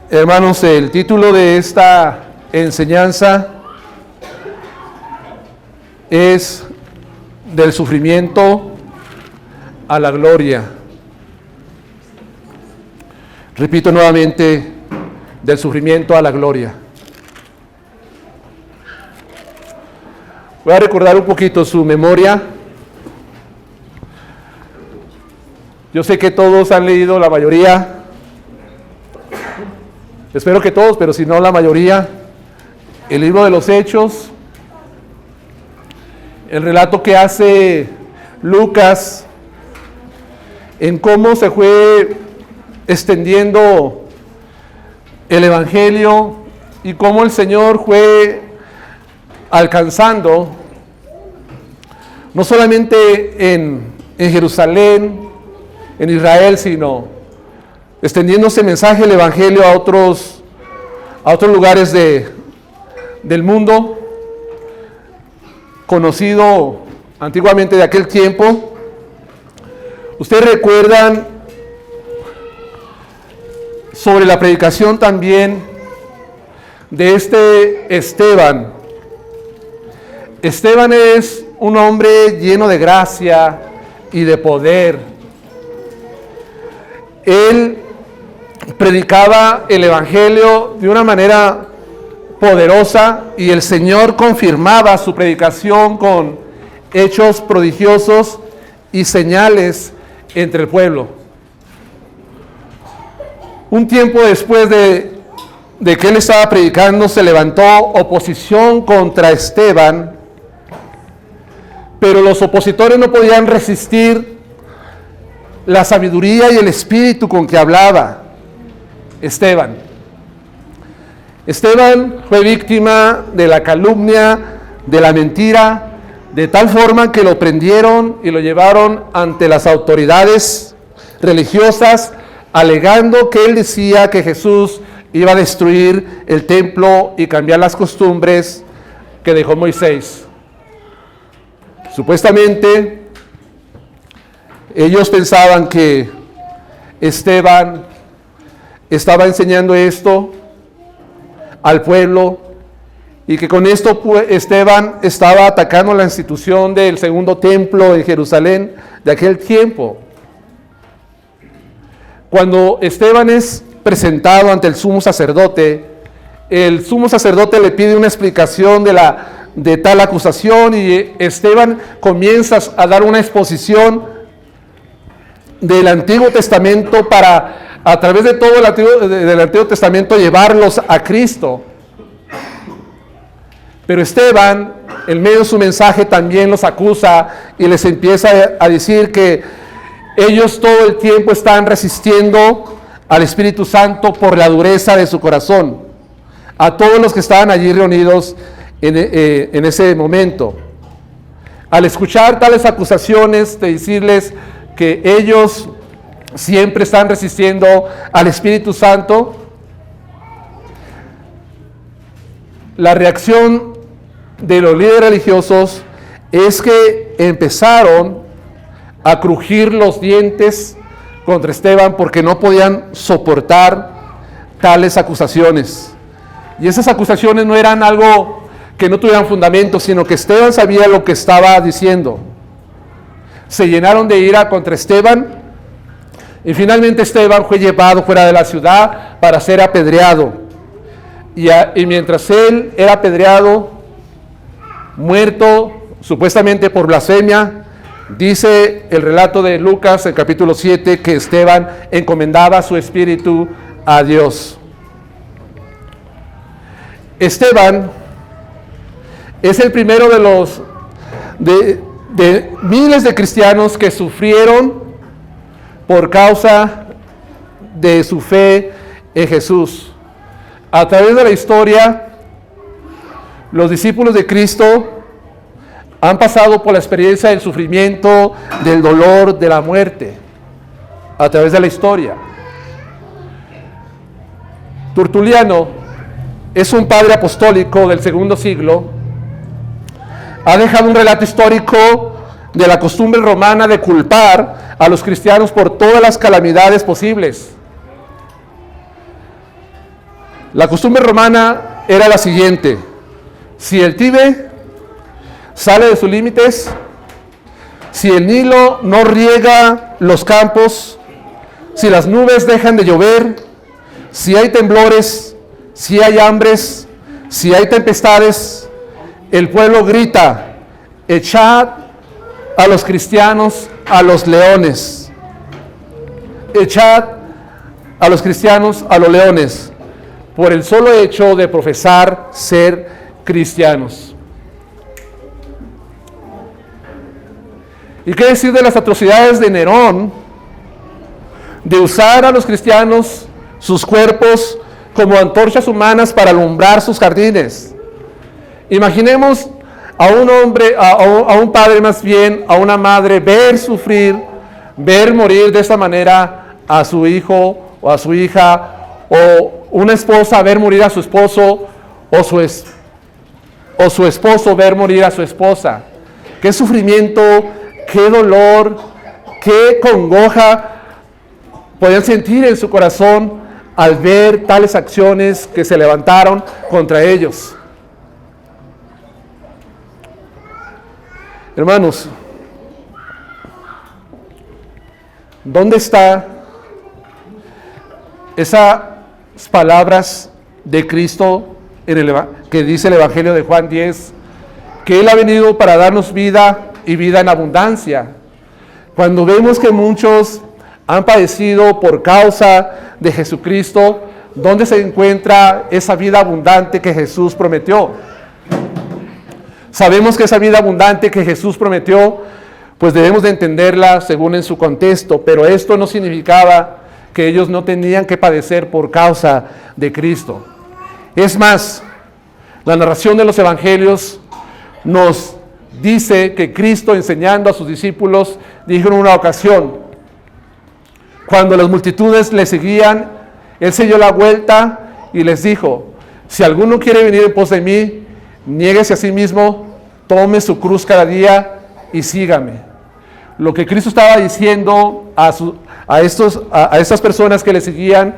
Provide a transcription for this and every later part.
Hermanos, el título de esta enseñanza es del sufrimiento a la gloria. Repito nuevamente, del sufrimiento a la gloria. Voy a recordar un poquito su memoria. Yo sé que todos han leído, la mayoría, espero que todos, pero si no la mayoría, el libro de los Hechos, el relato que hace Lucas en cómo se fue extendiendo el Evangelio y cómo el Señor fue alcanzando, no solamente en Jerusalén, en Israel, sino extendiendo ese mensaje del Evangelio a otros lugares del mundo, conocido antiguamente de aquel tiempo. Ustedes recuerdan sobre la predicación también de este Esteban. Esteban es un hombre lleno de gracia y de poder. Él predicaba el Evangelio de una manera poderosa y el Señor confirmaba su predicación con hechos prodigiosos y señales entre el pueblo. Un tiempo después de que él estaba predicando, se levantó oposición contra Esteban, pero los opositores no podían resistir la sabiduría y el espíritu con que hablaba Esteban. Esteban fue víctima de la calumnia, de la mentira, de tal forma que lo prendieron y lo llevaron ante las autoridades religiosas, alegando que él decía que Jesús iba a destruir el templo y cambiar las costumbres que dejó Moisés. Supuestamente, ellos pensaban que Esteban estaba enseñando esto al pueblo y que con esto Esteban estaba atacando la institución del segundo templo en Jerusalén de aquel tiempo. Cuando Esteban es presentado ante el sumo sacerdote le pide una explicación de tal acusación y Esteban comienza a dar una exposición del Antiguo Testamento para, a través de todo del Antiguo Testamento, llevarlos a Cristo. Pero Esteban, en medio de su mensaje, también los acusa y les empieza a decir que ellos todo el tiempo están resistiendo al Espíritu Santo por la dureza de su corazón. A todos los que estaban allí reunidos en ese momento. Al escuchar tales acusaciones, de decirles que ellos siempre están resistiendo al Espíritu Santo, la reacción de los líderes religiosos es que empezaron a crujir los dientes contra Esteban porque no podían soportar tales acusaciones. Y esas acusaciones no eran algo que no tuvieran fundamento, sino que Esteban sabía lo que estaba diciendo. Se llenaron de ira contra Esteban y finalmente Esteban fue llevado fuera de la ciudad para ser apedreado. Y mientras él era apedreado, muerto supuestamente por blasfemia, dice el relato de Lucas, en capítulo 7, que Esteban encomendaba su espíritu a Dios. Esteban es el primero de miles de cristianos que sufrieron por causa de su fe en Jesús. A través de la historia, los discípulos de Cristo han pasado por la experiencia del sufrimiento, del dolor, de la muerte, a través de la historia. Tertuliano es un padre apostólico del segundo siglo. Ha dejado un relato histórico de la costumbre romana de culpar a los cristianos por todas las calamidades posibles. La costumbre romana era la siguiente: si el Tíber sale de sus límites, si el Nilo no riega los campos, si las nubes dejan de llover, si hay temblores, si hay hambres, si hay tempestades, el pueblo grita: echad a los cristianos a los leones. Echad a los cristianos a los leones, por el solo hecho de profesar ser cristianos. ¿Y qué decir de las atrocidades de Nerón, de usar a los cristianos, sus cuerpos, como antorchas humanas para alumbrar sus jardines? Imaginemos a un hombre, a un padre más bien, a una madre, ver sufrir, ver morir de esta manera a su hijo o a su hija, o una esposa ver morir a su esposo, o su esposo ver morir a su esposa. Qué sufrimiento, qué dolor, qué congoja podían sentir en su corazón al ver tales acciones que se levantaron contra ellos. Hermanos, ¿dónde están esas palabras de Cristo que dice el Evangelio de Juan 10, que Él ha venido para darnos vida y vida en abundancia? Cuando vemos que muchos han padecido por causa de Jesucristo, ¿dónde se encuentra esa vida abundante que Jesús prometió? Sabemos que esa vida abundante que Jesús prometió, pues debemos de entenderla según en su contexto, pero esto no significaba que ellos no tenían que padecer por causa de Cristo. Es más, la narración de los evangelios nos dice que Cristo, enseñando a sus discípulos, dijo en una ocasión, cuando las multitudes le seguían, Él se dio la vuelta y les dijo: si alguno quiere venir en pos de mí, niéguese a sí mismo, tome su cruz cada día y sígame. Lo que Cristo estaba diciendo a estas personas que le seguían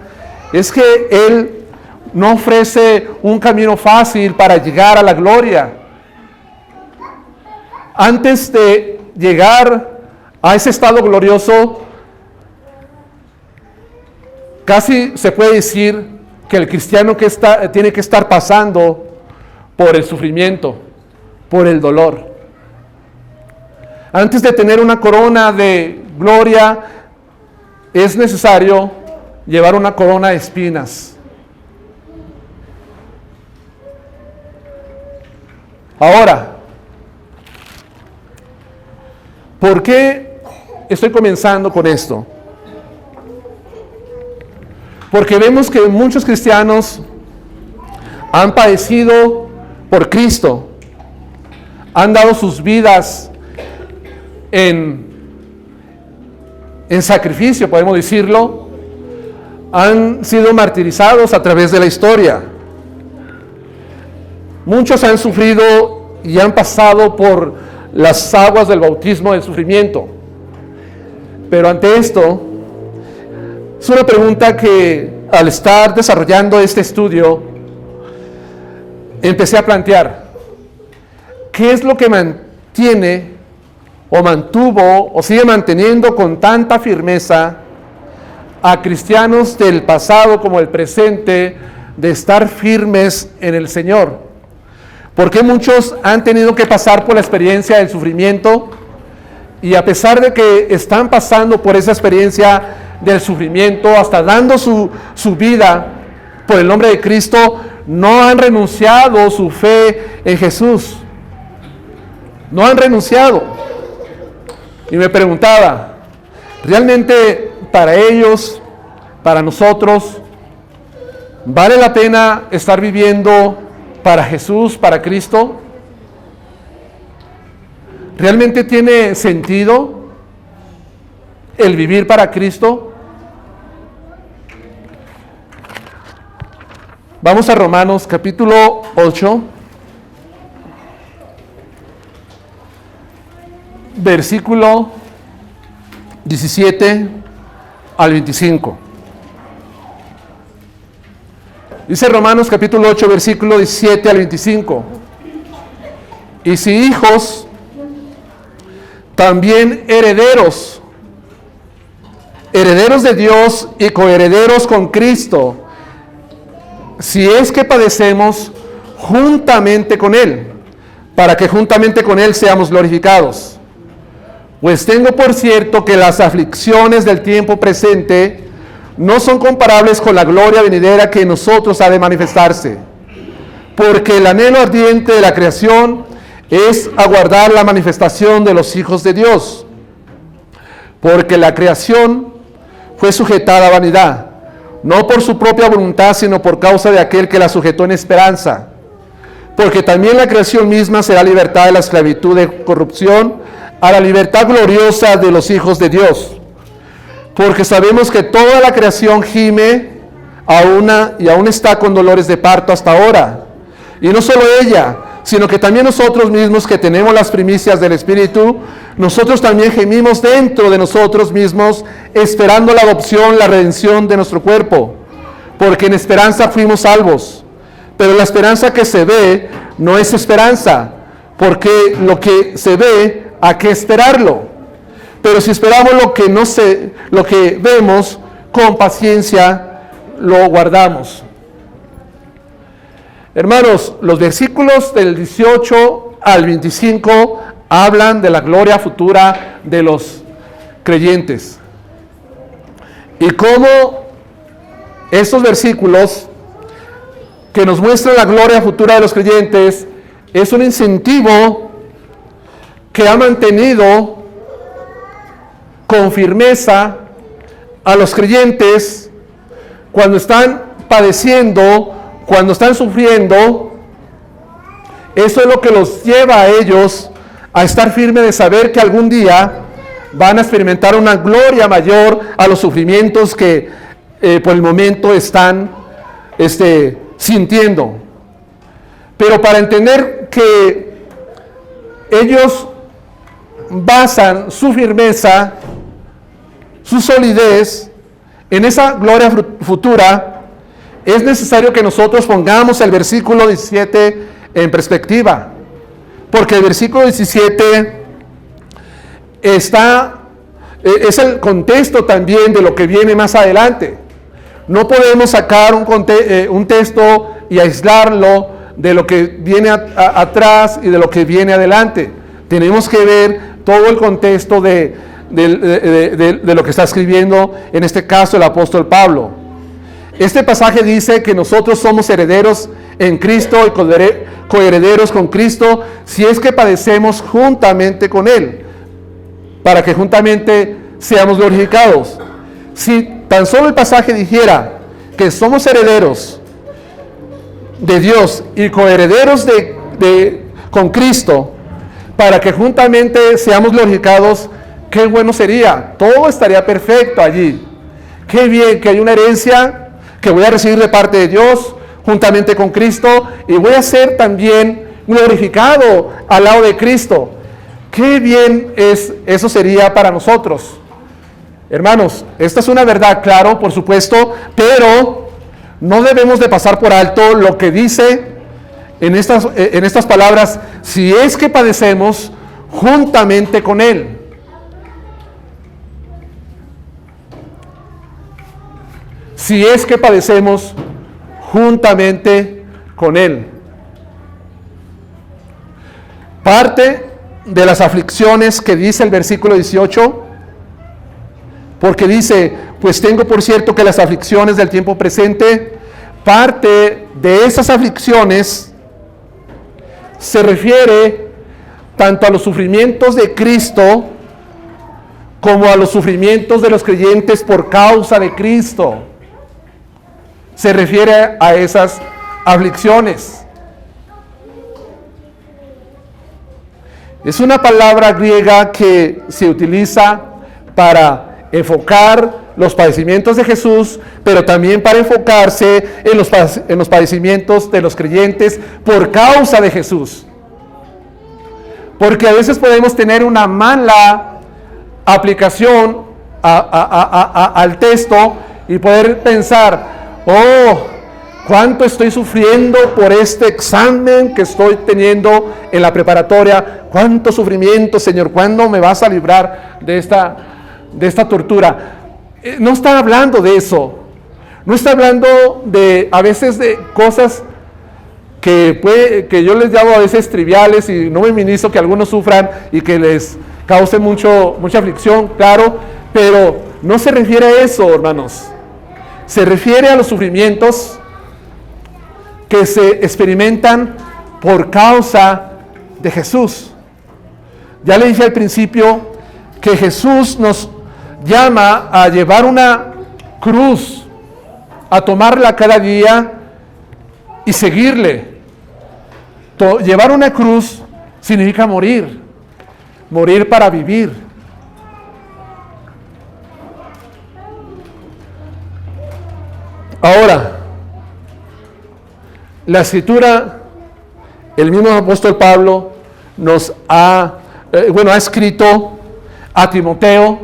es que Él no ofrece un camino fácil para llegar a la gloria. Antes de llegar a ese estado glorioso, casi se puede decir que el cristiano tiene que estar pasando por el sufrimiento, por el dolor. Antes de tener una corona de gloria, es necesario llevar una corona de espinas. Ahora, ¿por qué estoy comenzando con esto? Porque vemos que muchos cristianos han padecido por Cristo, han dado sus vidas en sacrificio, podemos decirlo, han sido martirizados a través de la historia. Muchos han sufrido y han pasado por las aguas del bautismo del sufrimiento. Pero ante esto, es una pregunta que al estar desarrollando este estudio, empecé a plantear: ¿qué es lo que mantiene o mantuvo o sigue manteniendo con tanta firmeza a cristianos del pasado como el presente de estar firmes en el Señor? ¿Por qué muchos han tenido que pasar por la experiencia del sufrimiento y a pesar de que están pasando por esa experiencia del sufrimiento, hasta dando su vida por el nombre de Cristo, no han renunciado su fe en Jesús? No han renunciado. Y me preguntaba, ¿realmente para ellos, para nosotros, vale la pena estar viviendo para Jesús, para Cristo? ¿Realmente tiene sentido el vivir para Cristo? Vamos a Romanos capítulo 8, versículo 17 al 25. Dice Romanos capítulo 8, versículo 17 al 25. Y si hijos, también herederos, herederos de Dios y coherederos con Cristo, si es que padecemos juntamente con Él, para que juntamente con Él seamos glorificados. Pues tengo por cierto que las aflicciones del tiempo presente no son comparables con la gloria venidera que en nosotros ha de manifestarse. Porque el anhelo ardiente de la creación es aguardar la manifestación de los hijos de Dios. Porque la creación fue sujetada a vanidad, no por su propia voluntad, sino por causa de aquel que la sujetó en esperanza. Porque también la creación misma será libertada de la esclavitud de corrupción a la libertad gloriosa de los hijos de Dios. Porque sabemos que toda la creación gime y aún está con dolores de parto hasta ahora. Y no solo ella, sino que también nosotros mismos que tenemos las primicias del Espíritu, nosotros también gemimos dentro de nosotros mismos, esperando la adopción, la redención de nuestro cuerpo. Porque en esperanza fuimos salvos. Pero la esperanza que se ve no es esperanza, porque lo que se ve hay que esperarlo. Pero si esperamos lo que vemos, con paciencia lo guardamos. Hermanos, los versículos del 18 al 25 hablan de la gloria futura de los creyentes. Y cómo estos versículos que nos muestran la gloria futura de los creyentes es un incentivo que ha mantenido con firmeza a los creyentes cuando están padeciendo, cuando están sufriendo. Eso es lo que los lleva a ellos a estar firmes de saber que algún día van a experimentar una gloria mayor a los sufrimientos que por el momento están sintiendo. Pero para entender que ellos basan su firmeza, su solidez en esa gloria futura, es necesario que nosotros pongamos el versículo 17 en perspectiva, porque el versículo 17 es el contexto también de lo que viene más adelante. No podemos sacar un texto y aislarlo de lo que viene atrás y de lo que viene adelante. Tenemos que ver todo el contexto de lo que está escribiendo, en este caso el apóstol Pablo. Este pasaje dice que nosotros somos herederos en Cristo y coherederos con Cristo, si es que padecemos juntamente con Él, para que juntamente seamos glorificados. Si tan solo el pasaje dijera que somos herederos de Dios y coherederos con Cristo, para que juntamente seamos glorificados, qué bueno sería. Todo estaría perfecto allí. Qué bien que hay una herencia que voy a recibir de parte de Dios juntamente con Cristo, y voy a ser también glorificado al lado de Cristo. Qué bien eso sería para nosotros. Hermanos, esta es una verdad, claro, por supuesto, pero no debemos de pasar por alto lo que dice en estas palabras: si es que padecemos juntamente con Él. Si es que padecemos juntamente con Él. Parte de las aflicciones que dice el versículo 18, porque dice: pues tengo por cierto que las aflicciones del tiempo presente, parte de esas aflicciones se refiere tanto a los sufrimientos de Cristo como a los sufrimientos de los creyentes por causa de Cristo. Se refiere a esas aflicciones. Es una palabra griega que se utiliza para enfocar los padecimientos de Jesús, pero también para enfocarse en los padecimientos de los creyentes por causa de Jesús. Porque a veces podemos tener una mala aplicación al texto y poder pensar: ¿Cuánto estoy sufriendo por este examen que estoy teniendo en la preparatoria? ¿Cuánto sufrimiento, Señor? ¿Cuándo me vas a librar de esta tortura? No está hablando de eso. No está hablando a veces de cosas que yo les llamo a veces triviales, y no me minimizo que algunos sufran y que les cause mucha aflicción, claro, pero no se refiere a eso, hermanos. Se refiere a los sufrimientos que se experimentan por causa de Jesús. Ya le dije al principio que Jesús nos llama a llevar una cruz, a tomarla cada día y seguirle. Llevar una cruz significa morir para vivir. Ahora, la Escritura, el mismo apóstol Pablo ha escrito a Timoteo,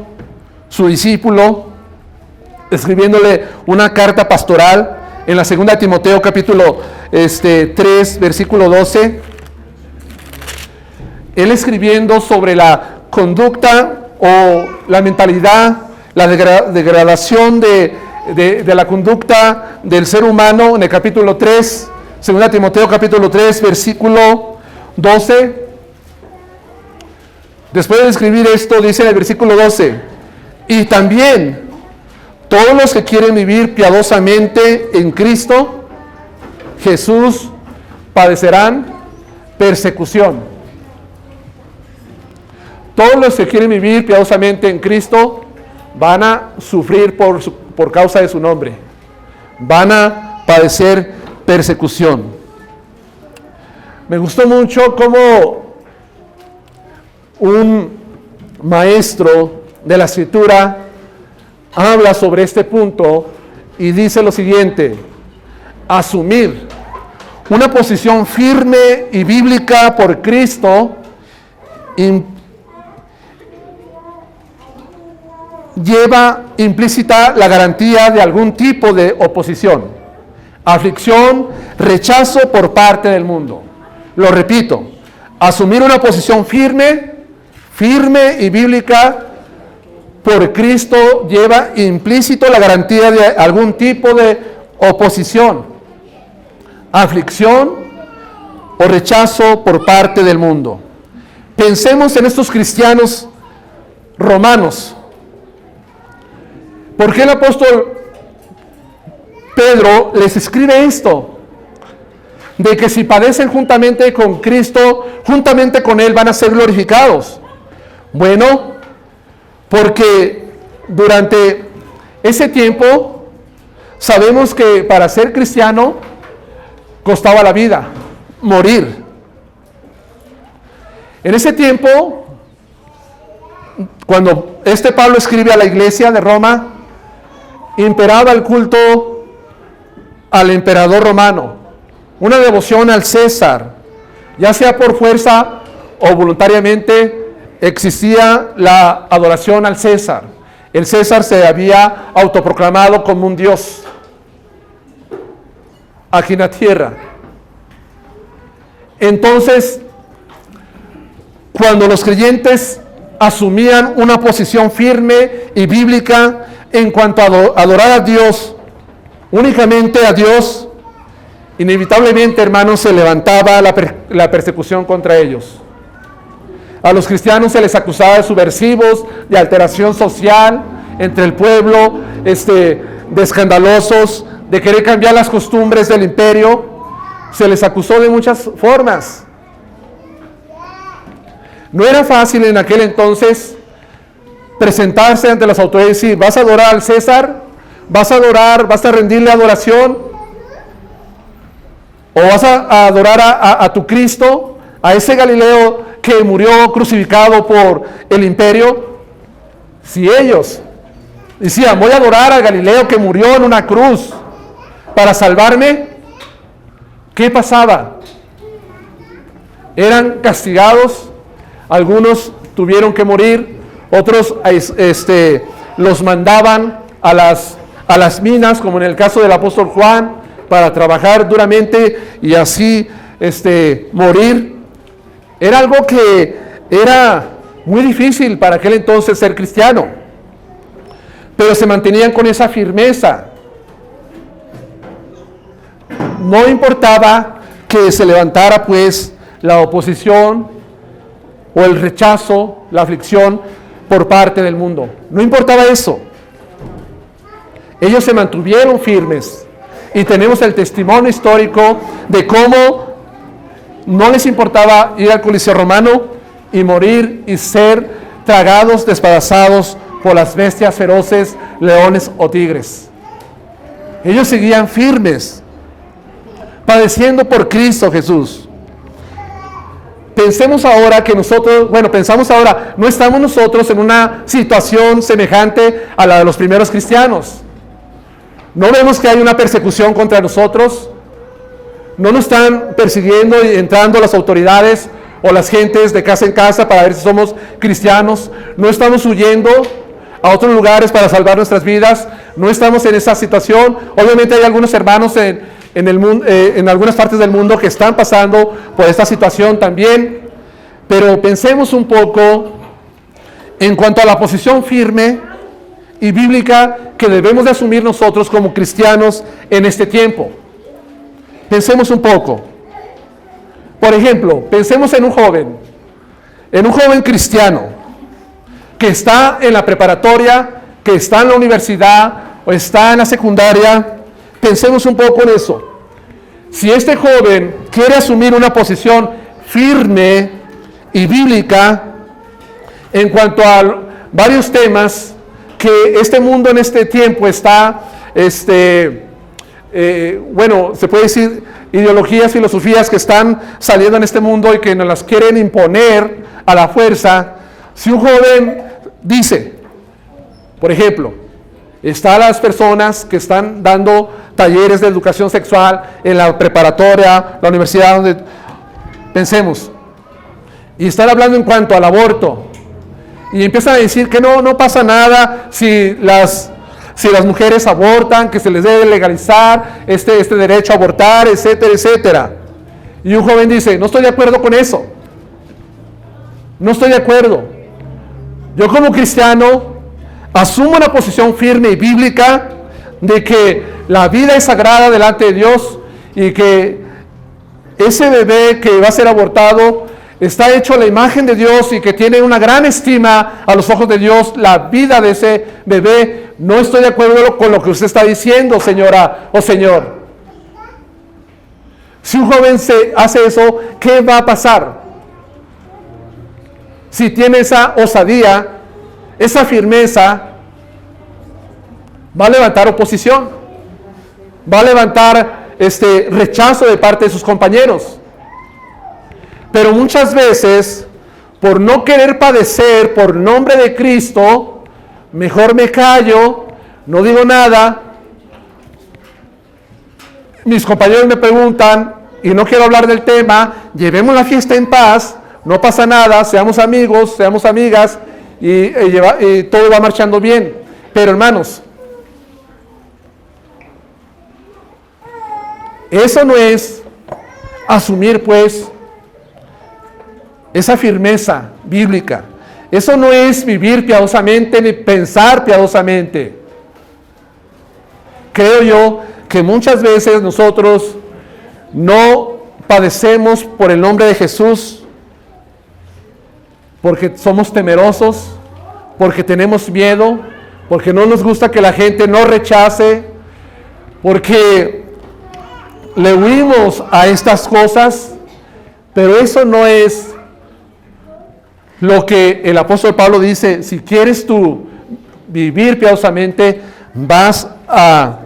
su discípulo, escribiéndole una carta pastoral en la segunda de Timoteo capítulo 3, versículo 12. Él escribiendo sobre la conducta o la mentalidad, la degradación de la conducta del ser humano en el capítulo 3, segunda Timoteo capítulo 3, versículo 12. Después de escribir esto, dice en el versículo 12, y también todos los que quieren vivir piadosamente en Cristo Jesús padecerán persecución. Todos los que quieren vivir piadosamente en Cristo van a sufrir por causa de su nombre. Van a padecer persecución. Me gustó mucho cómo un maestro de la Escritura habla sobre este punto y dice lo siguiente: asumir una posición firme y bíblica por Cristo lleva implícita la garantía de algún tipo de oposición, aflicción, rechazo por parte del mundo. Lo repito, asumir una posición firme y bíblica por Cristo lleva implícito la garantía de algún tipo de oposición, aflicción o rechazo por parte del mundo. Pensemos en estos cristianos romanos. ¿Por qué el apóstol Pedro les escribe esto? De que si padecen juntamente con Cristo, juntamente con Él van a ser glorificados. Bueno, porque durante ese tiempo sabemos que para ser cristiano costaba la vida, morir. En ese tiempo, cuando Pablo escribe a la iglesia de Roma, imperaba el culto al emperador romano, una devoción al César, ya sea por fuerza o voluntariamente. Existía la adoración al César. El César se había autoproclamado como un dios aquí en la tierra. Entonces, cuando los creyentes asumían una posición firme y bíblica en cuanto a adorar a Dios, únicamente a Dios, inevitablemente, hermanos, se levantaba la persecución contra ellos. A los cristianos se les acusaba de subversivos, de alteración social entre el pueblo, de escandalosos, de querer cambiar las costumbres del imperio. Se les acusó de muchas formas. No era fácil en aquel entonces presentarse ante las autoridades y decir: ¿vas a adorar al César? ¿Vas a rendirle adoración? ¿O vas a adorar a tu Cristo, a ese Galileo que murió crucificado por el imperio? Si ellos decían: voy a adorar al Galileo que murió en una cruz para salvarme, ¿qué pasaba? Eran castigados, algunos tuvieron que morir, otros los mandaban a las minas, como en el caso del apóstol Juan, para trabajar duramente y así morir. Era algo que era muy difícil para aquel entonces ser cristiano, pero se mantenían con esa firmeza. No importaba que se levantara pues la oposición o el rechazo, la aflicción por parte del mundo. No importaba eso. Ellos se mantuvieron firmes y tenemos el testimonio histórico de cómo no les importaba ir al Coliseo Romano y morir y ser tragados, despedazados por las bestias feroces, leones o tigres. Ellos seguían firmes, padeciendo por Cristo Jesús. Pensamos ahora, no estamos nosotros en una situación semejante a la de los primeros cristianos. No vemos que hay una persecución contra nosotros. No nos están persiguiendo y entrando las autoridades o las gentes de casa en casa para ver si somos cristianos. No estamos huyendo a otros lugares para salvar nuestras vidas. No estamos en esa situación. Obviamente hay algunos hermanos en el mundo, en algunas partes del mundo que están pasando por esta situación también. Pero pensemos un poco en cuanto a la posición firme y bíblica que debemos de asumir nosotros como cristianos en este tiempo. Pensemos un poco. Por ejemplo, pensemos en un joven cristiano que está en la preparatoria, que está en la universidad o está en la secundaria. Pensemos un poco en eso. Si este joven quiere asumir una posición firme y bíblica en cuanto a varios temas que este mundo en este tiempo está, se puede decir ideologías, filosofías que están saliendo en este mundo y que nos las quieren imponer a la fuerza. Si un joven dice, por ejemplo, están las personas que están dando talleres de educación sexual en la preparatoria, la universidad, donde pensemos, y están hablando en cuanto al aborto, y empiezan a decir que no pasa nada si las mujeres abortan, que se les debe legalizar este derecho a abortar, etcétera, etcétera. Y un joven dice, no estoy de acuerdo con eso. No estoy de acuerdo. Yo como cristiano asumo una posición firme y bíblica de que la vida es sagrada delante de Dios y que ese bebé que va a ser abortado está hecho a la imagen de Dios y que tiene una gran estima a los ojos de Dios la vida de ese bebé. No estoy de acuerdo con lo que usted está diciendo, señora o señor. Si un joven hace eso, ¿qué va a pasar? Si tiene esa osadía, esa firmeza, va a levantar oposición, va a levantar rechazo de parte de sus compañeros. Pero muchas veces, por no querer padecer por nombre de Cristo, mejor me callo, no digo nada. Mis compañeros me preguntan y no quiero hablar del tema, llevemos la fiesta en paz, no pasa nada, seamos amigos, seamos amigas y todo va marchando bien. Pero hermanos, eso no es asumir pues esa firmeza bíblica. Eso no es vivir piadosamente ni pensar piadosamente. Creo yo que muchas veces nosotros no padecemos por el nombre de Jesús porque somos temerosos, porque tenemos miedo, porque no nos gusta que la gente nos rechace, porque le huimos a estas cosas, pero eso no es lo que el apóstol Pablo dice. Si quieres tú vivir piadosamente, vas a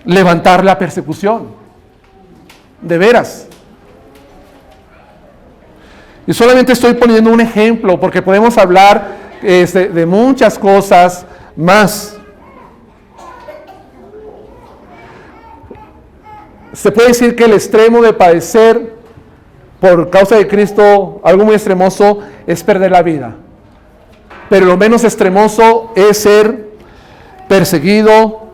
levantar la persecución. De veras. Y solamente estoy poniendo un ejemplo, porque podemos hablar de muchas cosas más. Se puede decir que el extremo de padecer por causa de Cristo, algo muy extremoso, es perder la vida. Pero lo menos extremoso es ser perseguido,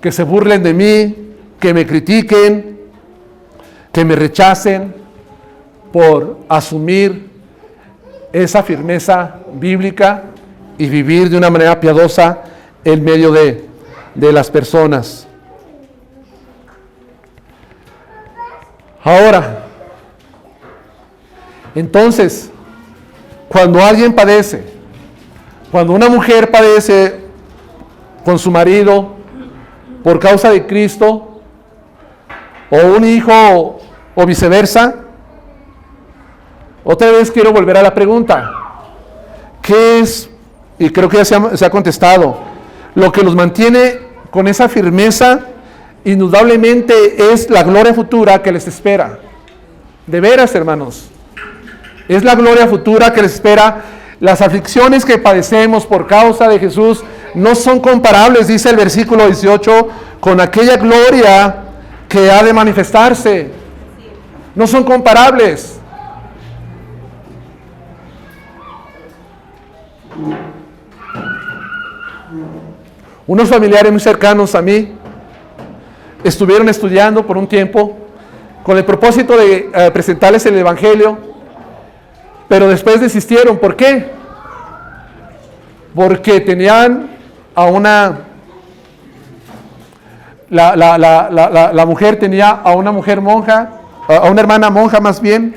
que se burlen de mí, que me critiquen, que me rechacen por asumir esa firmeza bíblica y vivir de una manera piadosa en medio de las personas. Ahora, entonces, cuando alguien padece, cuando una mujer padece con su marido por causa de Cristo, o un hijo, o viceversa, otra vez quiero volver a la pregunta: ¿qué es? Y creo que ya se ha contestado. Lo que los mantiene con esa firmeza, indudablemente, es la gloria futura que les espera. De veras, hermanos, es la gloria futura que les espera. Las aflicciones que padecemos por causa de Jesús no son comparables, dice el versículo 18, con aquella gloria que ha de manifestarse. No son comparables. Unos familiares muy cercanos a mí estuvieron estudiando por un tiempo con el propósito de presentarles el Evangelio, pero después desistieron. ¿Por qué? Porque tenían a la mujer tenía a una mujer monja, a una hermana monja más bien.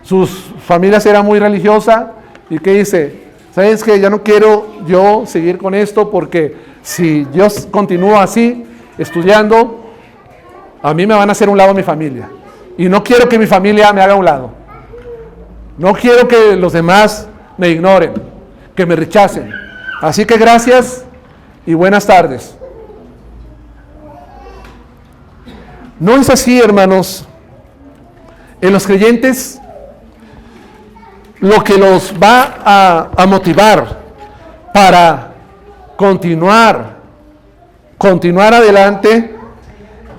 Sus familias eran muy religiosas. ¿Y qué dice? ¿Sabes qué? Ya no quiero yo seguir con esto, porque si yo continúo así, estudiando, a mí me van a hacer un lado mi familia. Y no quiero que mi familia me haga un lado. No quiero que los demás me ignoren, que me rechacen. Así que gracias y buenas tardes. No es así, hermanos. En los creyentes, lo que los va a motivar para continuar adelante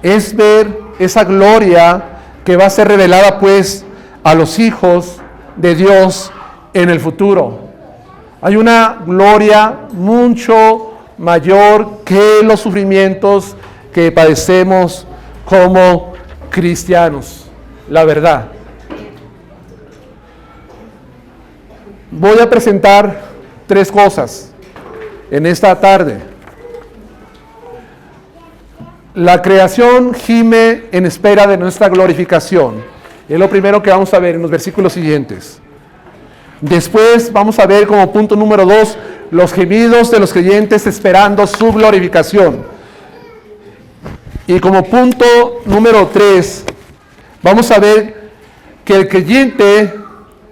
es ver esa gloria que va a ser revelada pues a los hijos de Dios en el futuro. Hay una gloria mucho mayor que los sufrimientos que padecemos como cristianos, la verdad. Voy a presentar 3 cosas en esta tarde. La creación gime en espera de nuestra glorificación. Es lo primero que vamos a ver en los versículos siguientes. Después vamos a ver como punto número 2 los gemidos de los creyentes esperando su glorificación. Y como punto número 3 vamos a ver que el creyente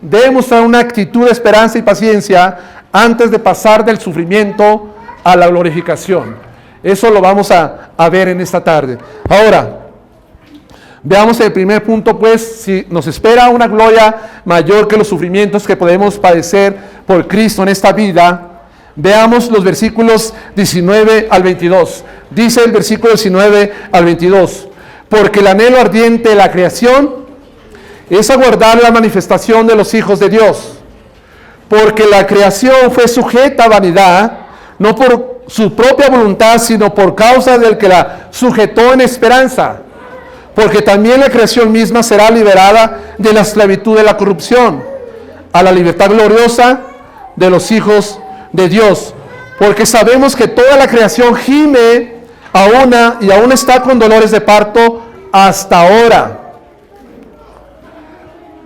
debe mostrar una actitud de esperanza y paciencia antes de pasar del sufrimiento a la glorificación. Eso lo vamos a ver en esta tarde. Ahora, veamos el primer punto, pues, si nos espera una gloria mayor que los sufrimientos que podemos padecer por Cristo en esta vida. Veamos los versículos 19 al 22. Dice el versículo 19 al 22: porque el anhelo ardiente de la creación es aguardar la manifestación de los hijos de Dios, porque la creación fue sujeta a vanidad, no por su propia voluntad, sino por causa del que la sujetó en esperanza, porque también la creación misma será liberada de la esclavitud de la corrupción, a la libertad gloriosa de los hijos de Dios, porque sabemos que toda la creación gime y aún está con dolores de parto hasta ahora.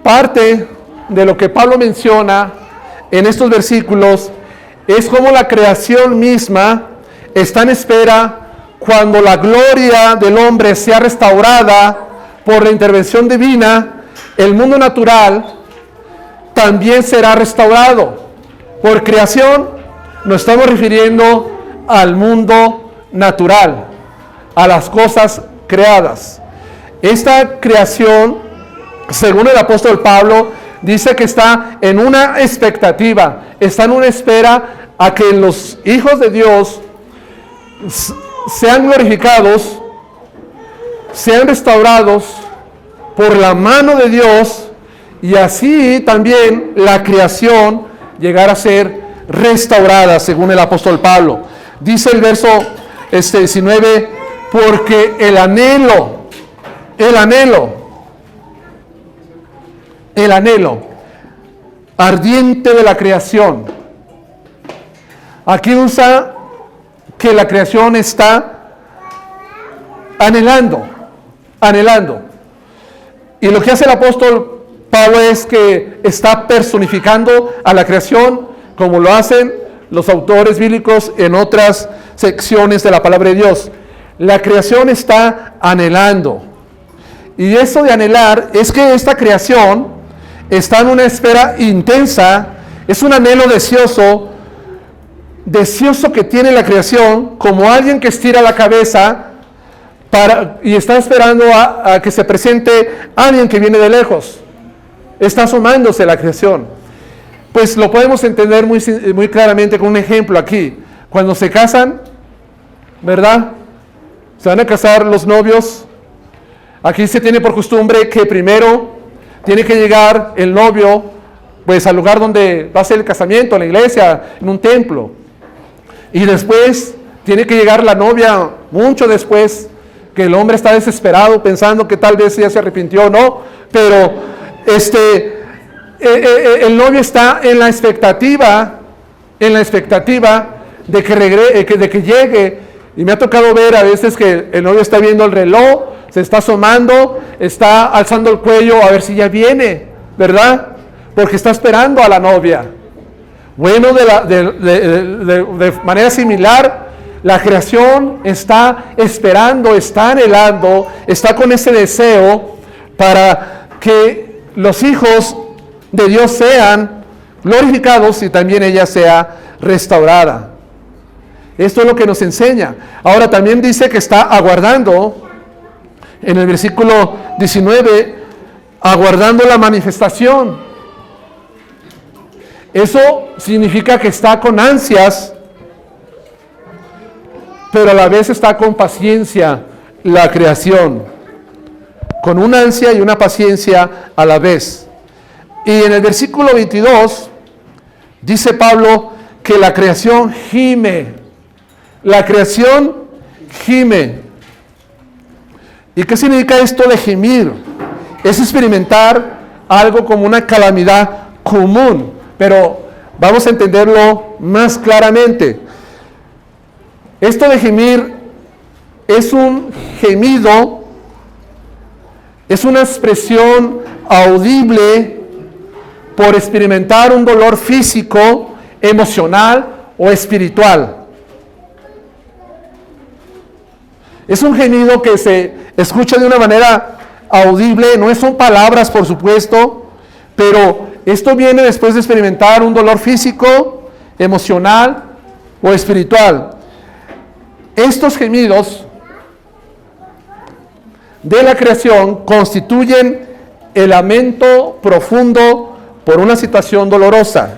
Parte de lo que Pablo menciona en estos versículos es cómo la creación misma está en espera cuando la gloria del hombre sea restaurada por la intervención divina. El mundo natural también será restaurado. Por creación nos estamos refiriendo al mundo natural, a las cosas creadas. Esta creación, según el apóstol Pablo, dice que está en una expectativa, está en una espera a que los hijos de Dios sean glorificados, sean restaurados por la mano de Dios, y así también la creación llegar a ser restaurada, según el apóstol Pablo. Dice el verso 19 Porque el anhelo ardiente de la creación. Aquí usa que la creación está anhelando. Y lo que hace el apóstol Pablo es que está personificando a la creación como lo hacen los autores bíblicos en otras secciones de la palabra de Dios. La creación está anhelando. Y eso de anhelar es que esta creación está en una espera intensa, es un anhelo deseoso que tiene la creación, como alguien que estira la cabeza y está esperando a que se presente alguien que viene de lejos. Está asomándose la creación. Pues lo podemos entender muy claramente con un ejemplo aquí. Cuando se casan, ¿verdad? Se van a casar los novios. Aquí se tiene por costumbre que primero tiene que llegar el novio, pues al lugar donde va a ser el casamiento, en la iglesia, en un templo. Y después tiene que llegar la novia mucho después, que el hombre está desesperado pensando que tal vez ya se arrepintió o no, pero el novio está en la expectativa de que llegue. Y me ha tocado ver a veces que el novio está viendo el reloj, se está asomando, está alzando el cuello a ver si ya viene, ¿verdad? Porque está esperando a la novia. Bueno, de manera similar, la creación está esperando, está anhelando, está con ese deseo para que los hijos de Dios sean glorificados y también ella sea restaurada. Esto es lo que nos enseña. Ahora también dice que está aguardando, en el versículo 19, aguardando la manifestación. Eso significa que está con ansias, pero a la vez está con paciencia la creación. Con una ansia y una paciencia a la vez. Y en el versículo 22 dice Pablo que la creación gime. La creación gime. ¿Y qué significa esto de gemir? Es experimentar algo como una calamidad común, pero vamos a entenderlo más claramente. Esto de gemir es un gemido, es una expresión audible por experimentar un dolor físico, emocional o espiritual. Es un gemido que se escucha de una manera audible, no son palabras por supuesto, pero esto viene después de experimentar un dolor físico, emocional o espiritual. Estos gemidos de la creación constituyen el lamento profundo por una situación dolorosa,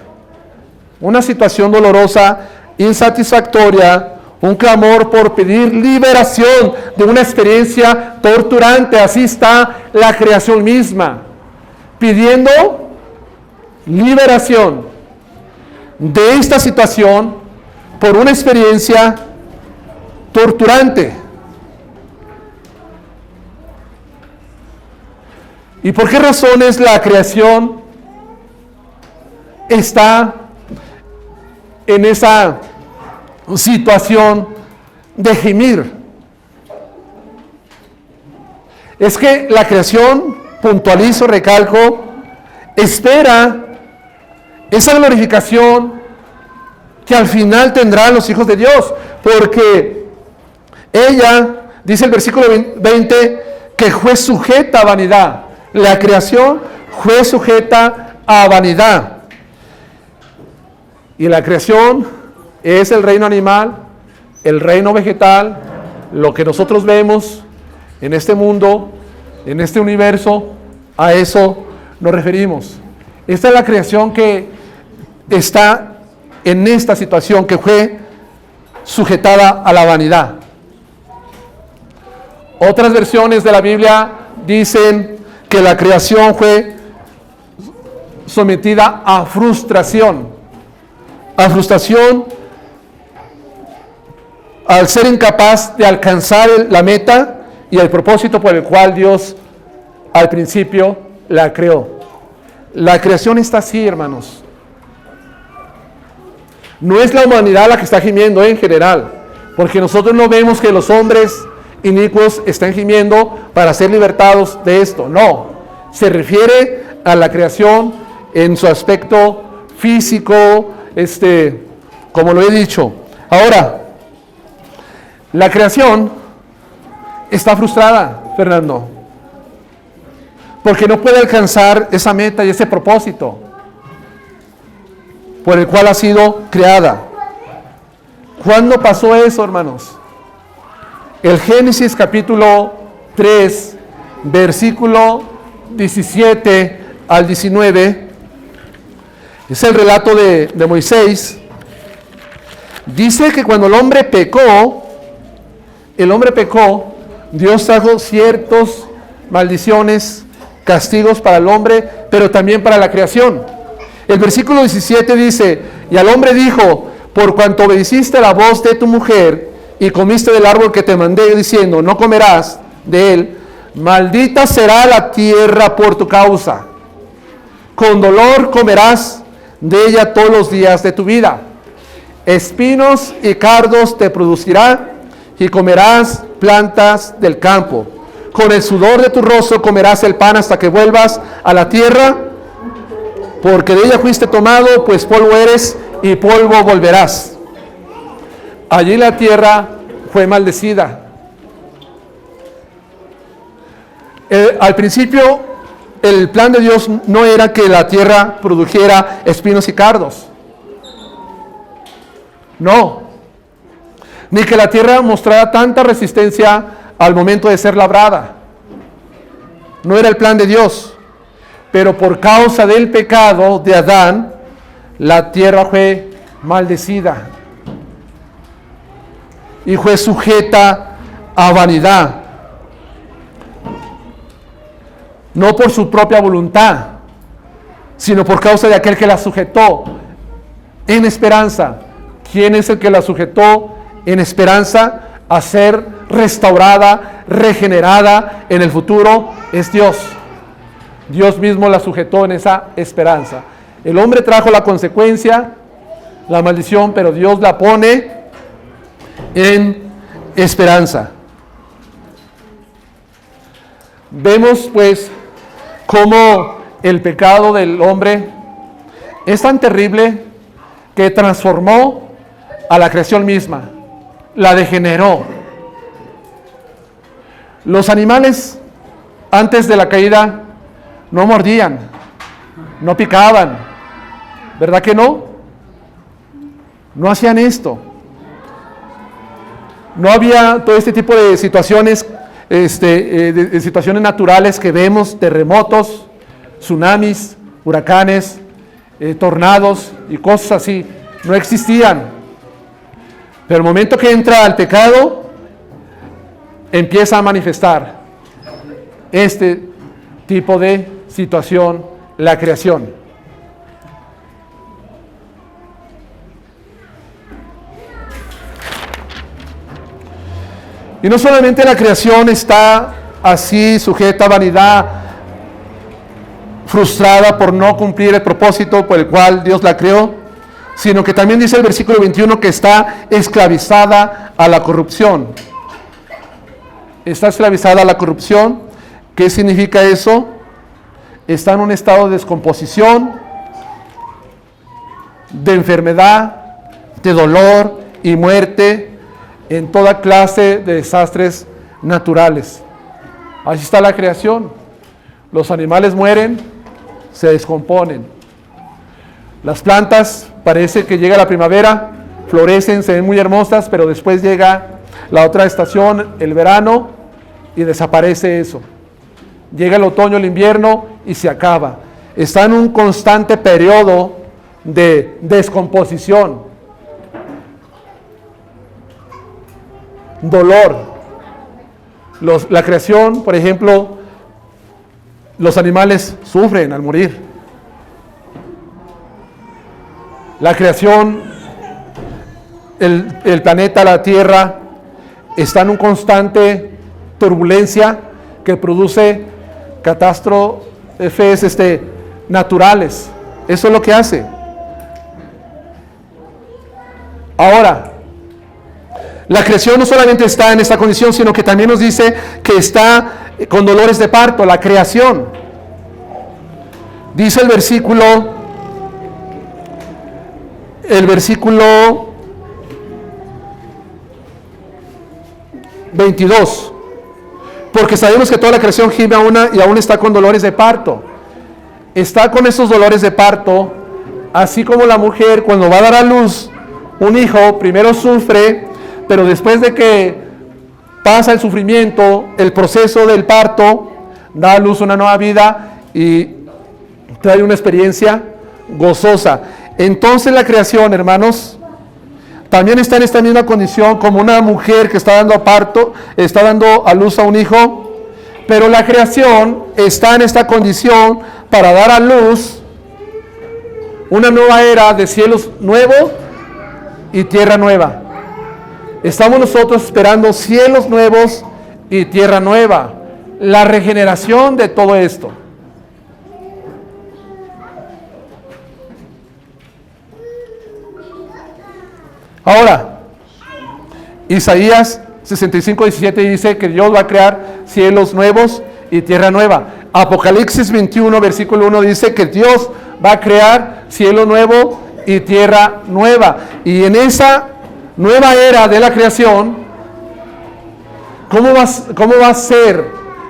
insatisfactoria, un clamor por pedir liberación de una experiencia torturante. Así está la creación misma, pidiendo liberación de esta situación por una experiencia torturante. ¿Y por qué razones la creación está en esa situación de gemir? Es que la creación, puntualizo, recalco, espera esa glorificación que al final tendrán los hijos de Dios, porque ella, dice el versículo 20, que fue sujeta a vanidad. La creación fue sujeta a vanidad. Y la creación es el reino animal, el reino vegetal, lo que nosotros vemos en este mundo, en este universo, a eso nos referimos. Esta es la creación que está en esta situación, que fue sujetada a la vanidad. Otras versiones de la Biblia dicen que la creación fue sometida a frustración. A frustración al ser incapaz de alcanzar la meta y el propósito por el cual Dios al principio la creó. La creación está así, hermanos. No es la humanidad la que está gimiendo en general, porque nosotros no vemos que los hombres inicuos están gimiendo para ser libertados de esto. No, se refiere a la creación en su aspecto físico, como lo he dicho. Ahora, la creación está frustrada, Fernando, porque no puede alcanzar esa meta y ese propósito por el cual ha sido creada. ¿Cuándo pasó eso, hermanos? El Génesis capítulo 3, versículo 17 al 19, es el relato de Moisés. Dice que cuando el hombre pecó, Dios trajo ciertas maldiciones, castigos para el hombre, pero también para la creación. El versículo 17 dice, y al hombre dijo, por cuanto obedeciste la voz de tu mujer y comiste del árbol que te mandé diciendo, no comerás de él, maldita será la tierra por tu causa. Con dolor comerás de ella todos los días de tu vida. Espinos y cardos te producirá y comerás plantas del campo. Con el sudor de tu rostro comerás el pan hasta que vuelvas a la tierra, porque de ella fuiste tomado, pues polvo eres y polvo volverás. Allí la tierra fue maldecida. Al principio, el plan de Dios no era que la tierra produjera espinos y cardos. No. Ni que la tierra mostrara tanta resistencia al momento de ser labrada. No era el plan de Dios. Pero por causa del pecado de Adán, la tierra fue maldecida y fue sujeta a vanidad. No por su propia voluntad, sino por causa de aquel que la sujetó en esperanza. ¿Quién es el que la sujetó en esperanza a ser restaurada, regenerada en el futuro? Es Dios. Dios mismo la sujetó en esa esperanza. El hombre trajo la consecuencia, la maldición, pero Dios la pone en esperanza. Vemos pues cómo el pecado del hombre es tan terrible que transformó a la creación misma, la degeneró. Los animales antes de la caída no mordían, no picaban, ¿verdad que no? No hacían esto. No había todo este tipo de situaciones, de situaciones naturales que vemos, terremotos, tsunamis, huracanes, tornados y cosas así. No existían. Pero el momento que entra el pecado, empieza a manifestar este tipo de situación, la creación. Y no solamente la creación está así sujeta a vanidad, frustrada por no cumplir el propósito por el cual Dios la creó, sino que también dice el versículo 21 que está esclavizada a la corrupción. Está esclavizada a la corrupción. ¿Qué significa eso? Está en un estado de descomposición, de enfermedad, de dolor y muerte, en toda clase de desastres naturales. Así está la creación. Los animales mueren, se descomponen. Las plantas, parece que llega la primavera, florecen, se ven muy hermosas, pero después llega la otra estación, el verano, y desaparece eso. Llega el otoño, el invierno, y se acaba. Está en un constante periodo de descomposición. Dolor. La creación, por ejemplo, los animales sufren al morir. La creación el planeta, la Tierra, está en una constante turbulencia que produce catástrofes naturales. Eso es lo que hace. Ahora, la creación no solamente está en esta condición, sino que también nos dice que está con dolores de parto, la creación. Dice el versículo 22. Porque sabemos que toda la creación gime y aún está con dolores de parto. Está con esos dolores de parto, así como la mujer cuando va a dar a luz un hijo, primero sufre, pero después de que pasa el sufrimiento, el proceso del parto, da a luz una nueva vida y trae una experiencia gozosa. Entonces la creación, hermanos, también está en esta misma condición como una mujer que está dando a luz a un hijo, pero la creación está en esta condición para dar a luz una nueva era de cielos nuevos y tierra nueva. Estamos nosotros esperando cielos nuevos y tierra nueva, la regeneración de todo esto. Ahora, Isaías 65:17 dice que Dios va a crear cielos nuevos y tierra nueva. Apocalipsis 21, versículo 1 dice que Dios va a crear cielo nuevo y tierra nueva. Y en esa nueva era de la creación, ¿cómo va a ser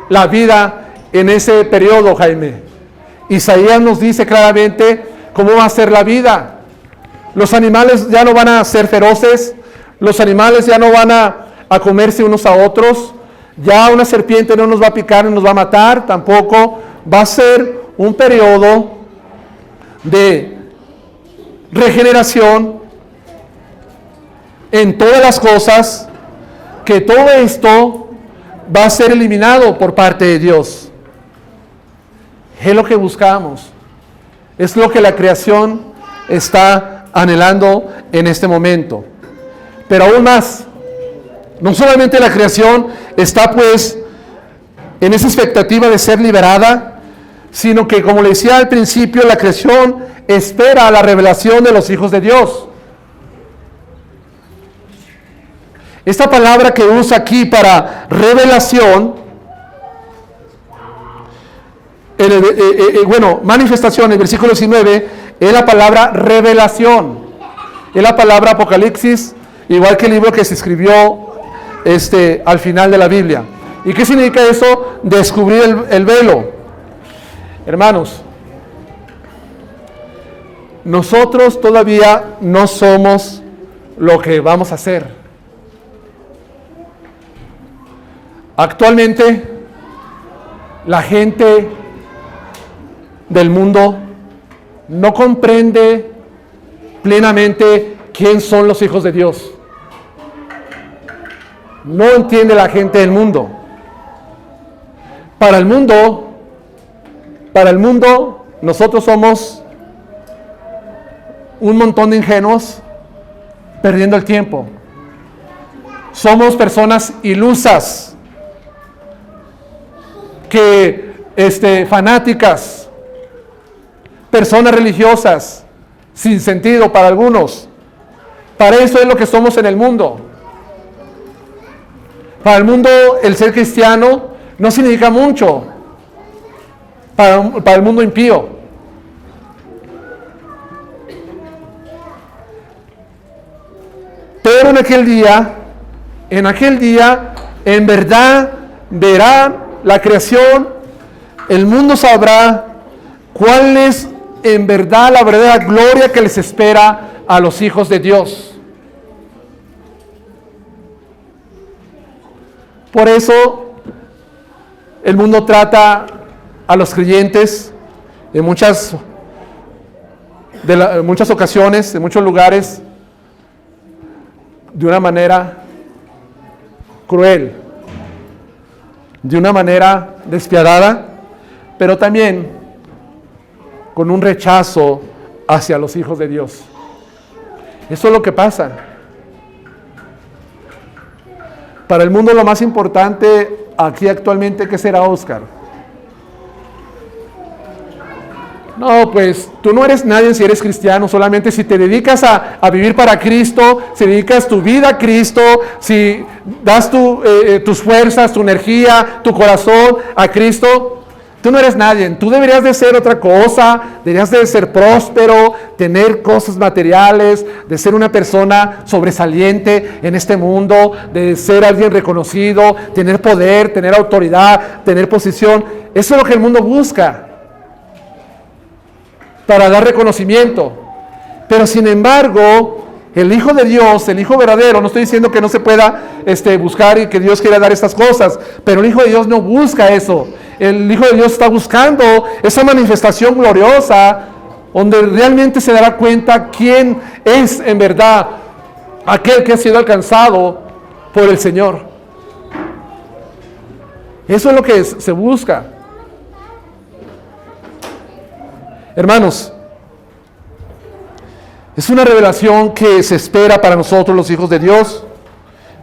la vida en ese periodo, Jaime? Isaías nos dice claramente cómo va a ser la vida. Los animales ya no van a ser feroces, los animales ya no van a comerse unos a otros, ya una serpiente no nos va a picar, no nos va a matar, tampoco. Va a ser un periodo de regeneración en todas las cosas, que todo esto va a ser eliminado por parte de Dios. Es lo que buscamos, es lo que la creación está anhelando en este momento. Pero aún más, no solamente la creación está pues en esa expectativa de ser liberada, sino que, como le decía al principio, la creación espera la revelación de los hijos de Dios. Esta palabra que usa aquí para revelación, manifestación, en el versículo 19, es la palabra revelación, es la palabra Apocalipsis, igual que el libro que se escribió al final de la Biblia. ¿Y qué significa eso? Descubrir el velo. Hermanos, nosotros todavía no somos lo que vamos a ser. Actualmente, la gente del mundo no comprende plenamente quién son los hijos de Dios. No entiende la gente del mundo. Para el mundo, nosotros somos un montón de ingenuos perdiendo el tiempo. Somos personas ilusas, fanáticas, personas religiosas, sin sentido para algunos. Para eso es lo que somos en el mundo. Para el mundo, el ser cristiano no significa mucho. Para el mundo impío. Pero en aquel día, en verdad verán la creación, el mundo sabrá cuál es en verdad la verdadera gloria que les espera a los hijos de Dios. Por eso el mundo trata a los creyentes en muchas ocasiones, en muchos lugares, de una manera cruel, de una manera despiadada, pero también con un rechazo hacia los hijos de Dios. Eso es lo que pasa. Para el mundo lo más importante aquí actualmente, ¿qué será, Oscar? No, pues tú no eres nadie si eres cristiano, solamente si te dedicas a vivir para Cristo, si dedicas tu vida a Cristo, si das tus fuerzas, tu energía, tu corazón a Cristo, tú no eres nadie. Tú deberías de ser otra cosa, deberías de ser próspero, tener cosas materiales, de ser una persona sobresaliente en este mundo, de ser alguien reconocido, tener poder, tener autoridad, tener posición. Eso es lo que el mundo busca, para dar reconocimiento. Pero sin embargo, el Hijo de Dios, el Hijo verdadero, no estoy diciendo que no se pueda buscar y que Dios quiera dar estas cosas, pero el Hijo de Dios no busca eso. El Hijo de Dios está buscando esa manifestación gloriosa, donde realmente se dará cuenta quién es en verdad aquel que ha sido alcanzado por el Señor. Eso es lo que se busca. Hermanos, es una revelación que se espera para nosotros los hijos de Dios,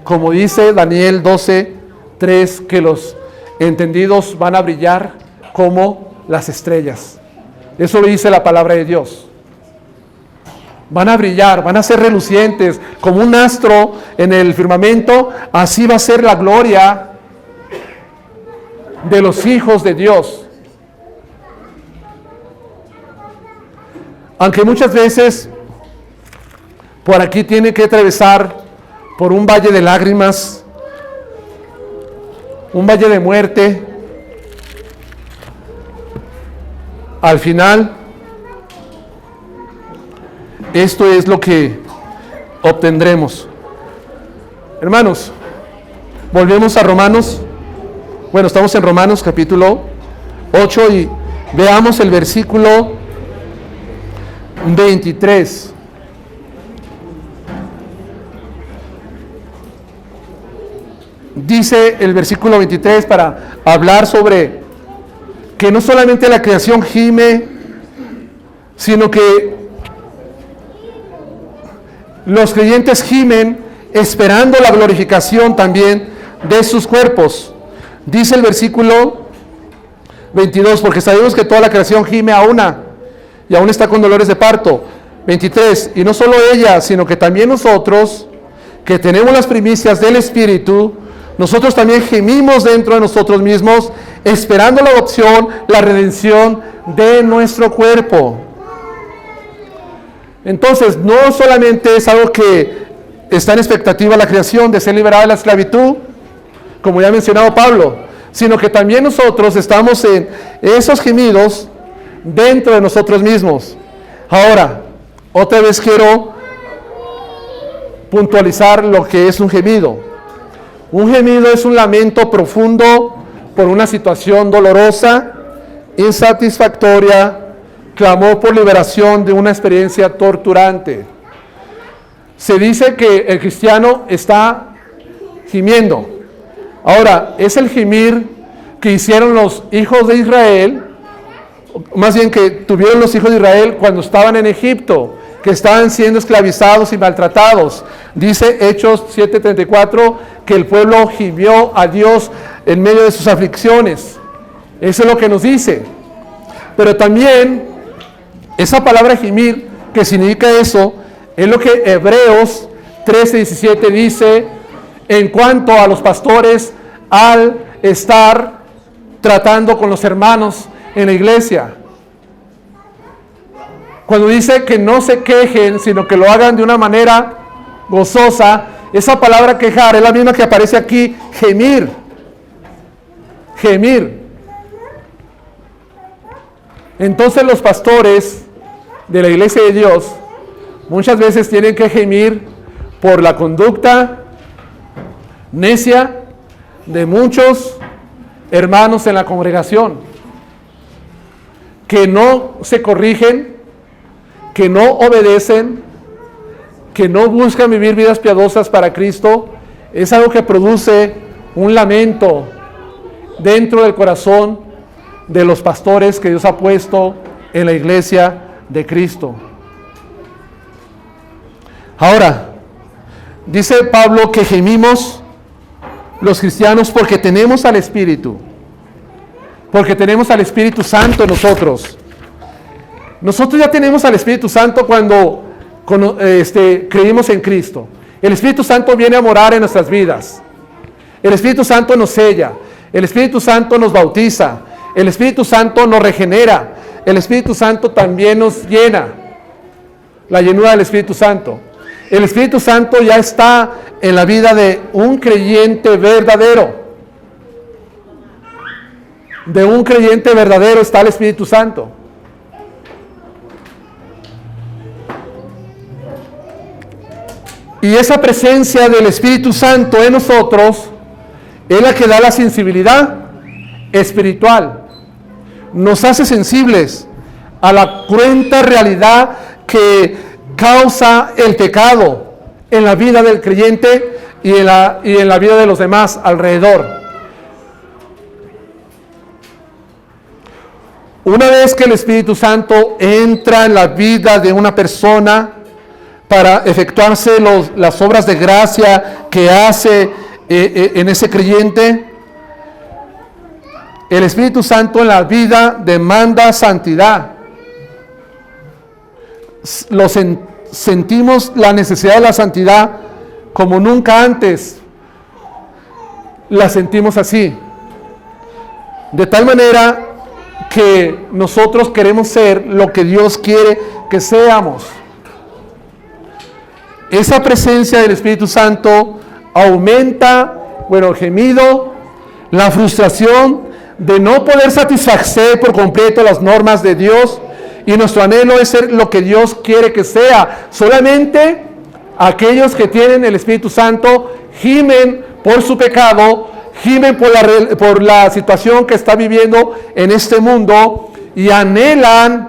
como dice Daniel 12:3, que los entendidos van a brillar como las estrellas. Eso lo dice la palabra de Dios. Van a brillar, van a ser relucientes como un astro en el firmamento. Así va a ser la gloria de los hijos de Dios. Aunque muchas veces por aquí tiene que atravesar por un valle de lágrimas, un valle de muerte, al final, esto es lo que obtendremos. Hermanos, volvemos a Romanos. Bueno, estamos en Romanos capítulo 8 y veamos el versículo 23. Dice el versículo 23 para hablar sobre que no solamente la creación gime, sino que los creyentes gimen esperando la glorificación también de sus cuerpos. Dice el versículo 22, porque sabemos que toda la creación gime a una y aún está con dolores de parto. 23, y no solo ella, sino que también nosotros, que tenemos las primicias del Espíritu, nosotros también gemimos dentro de nosotros mismos, esperando la adopción, la redención de nuestro cuerpo. Entonces, no solamente es algo que está en expectativa la creación de ser liberada de la esclavitud, como ya ha mencionado Pablo, sino que también nosotros estamos en esos gemidos dentro de nosotros mismos. Ahora, otra vez quiero puntualizar lo que es un gemido. Un gemido es un lamento profundo por una situación dolorosa, insatisfactoria, clamor por liberación de una experiencia torturante. Se dice que el cristiano está gimiendo. Ahora, es el gemir que hicieron los hijos de Israel, más bien que tuvieron los hijos de Israel cuando estaban en Egipto, que estaban siendo esclavizados y maltratados. Dice Hechos 7:34 que el pueblo gimió a Dios en medio de sus aflicciones. Eso es lo que nos dice. Pero también esa palabra gimir, que significa eso, es lo que Hebreos 13:17 dice en cuanto a los pastores al estar tratando con los hermanos en la iglesia. Cuando dice que no se quejen, sino que lo hagan de una manera gozosa, esa palabra quejar es la misma que aparece aquí, gemir. Gemir. Entonces los pastores de la iglesia de Dios muchas veces tienen que gemir por la conducta necia de muchos hermanos en la congregación, que no se corrigen, que no obedecen, que no buscan vivir vidas piadosas para Cristo. Es algo que produce un lamento dentro del corazón de los pastores que Dios ha puesto en la iglesia de Cristo. Ahora, dice Pablo que gemimos los cristianos porque tenemos al Espíritu. Porque tenemos al Espíritu Santo en nosotros. Nosotros ya tenemos al Espíritu Santo cuando creímos en Cristo. El Espíritu Santo viene a morar en nuestras vidas. El Espíritu Santo nos sella. El Espíritu Santo nos bautiza. El Espíritu Santo nos regenera. El Espíritu Santo también nos llena. La llenura del Espíritu Santo. El Espíritu Santo ya está en la vida de un creyente verdadero. De un creyente verdadero está el Espíritu Santo. Y esa presencia del Espíritu Santo en nosotros es la que da la sensibilidad espiritual. Nos hace sensibles a la cruenta realidad que causa el pecado en la vida del creyente y en la vida de los demás alrededor. Una vez que el Espíritu Santo entra en la vida de una persona para efectuarse las obras de gracia que hace en ese creyente, el Espíritu Santo en la vida demanda santidad. Sentimos la necesidad de la santidad como nunca antes la sentimos así. De tal manera que nosotros queremos ser lo que Dios quiere que seamos. Esa presencia del Espíritu Santo aumenta, el gemido, la frustración de no poder satisfacer por completo las normas de Dios, y nuestro anhelo es ser lo que Dios quiere que sea. Solamente aquellos que tienen el Espíritu Santo gimen por su pecado, gimen por la situación que está viviendo en este mundo y anhelan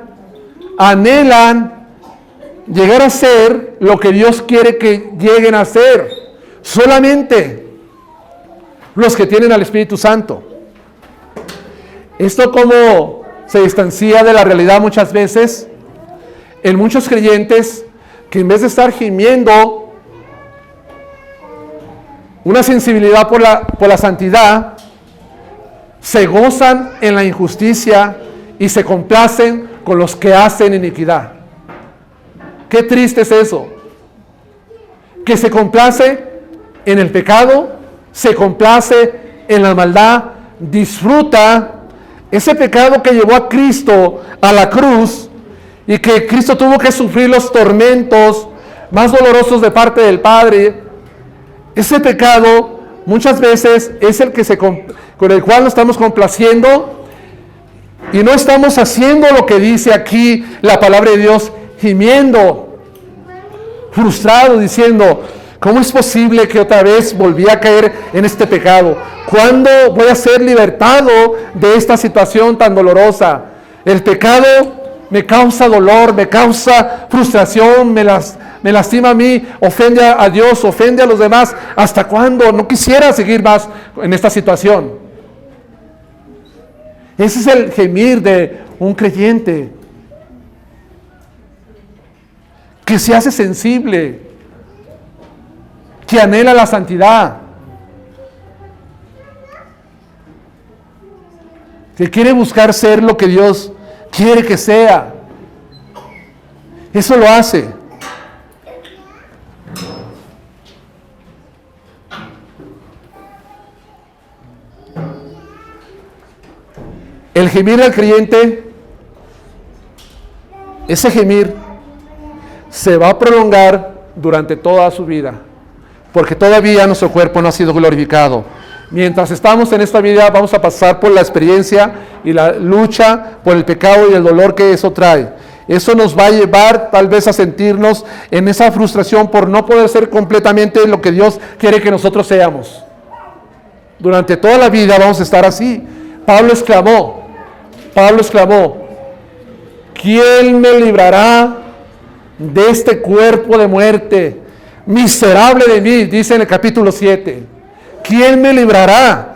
llegar a ser lo que Dios quiere que lleguen a ser. Solamente los que tienen al Espíritu Santo. Esto como se distancia de la realidad muchas veces en muchos creyentes que en vez de estar gimiendo una sensibilidad por la santidad, se gozan en la injusticia y se complacen con los que hacen iniquidad. Qué triste es eso. Que se complace en el pecado, se complace en la maldad, disfruta ese pecado que llevó a Cristo a la cruz y que Cristo tuvo que sufrir los tormentos más dolorosos de parte del Padre. Ese pecado muchas veces es el que con el cual nos estamos complaciendo y no estamos haciendo lo que dice aquí la palabra de Dios, gimiendo, frustrado, diciendo: ¿cómo es posible que otra vez volví a caer en este pecado? ¿Cuándo voy a ser libertado de esta situación tan dolorosa? El pecado me causa dolor, me causa frustración, me lastima a mí, ofende a Dios, ofende a los demás. ¿Hasta cuándo? No quisiera seguir más en esta situación. Ese es el gemir de un creyente que se hace sensible, que anhela la santidad, que quiere buscar ser lo que Dios quiere que sea. Eso lo hace. El gemir del creyente, ese gemir se va a prolongar durante toda su vida, porque todavía nuestro cuerpo no ha sido glorificado. Mientras estamos en esta vida vamos a pasar por la experiencia y la lucha por el pecado y el dolor que eso trae. Eso nos va a llevar tal vez a sentirnos en esa frustración por no poder ser completamente lo que Dios quiere que nosotros seamos. Durante toda la vida vamos a estar así. Pablo exclamó, ¿quién me librará de este cuerpo de muerte? Miserable de mí, dice en el capítulo 7. ¿Quién me librará?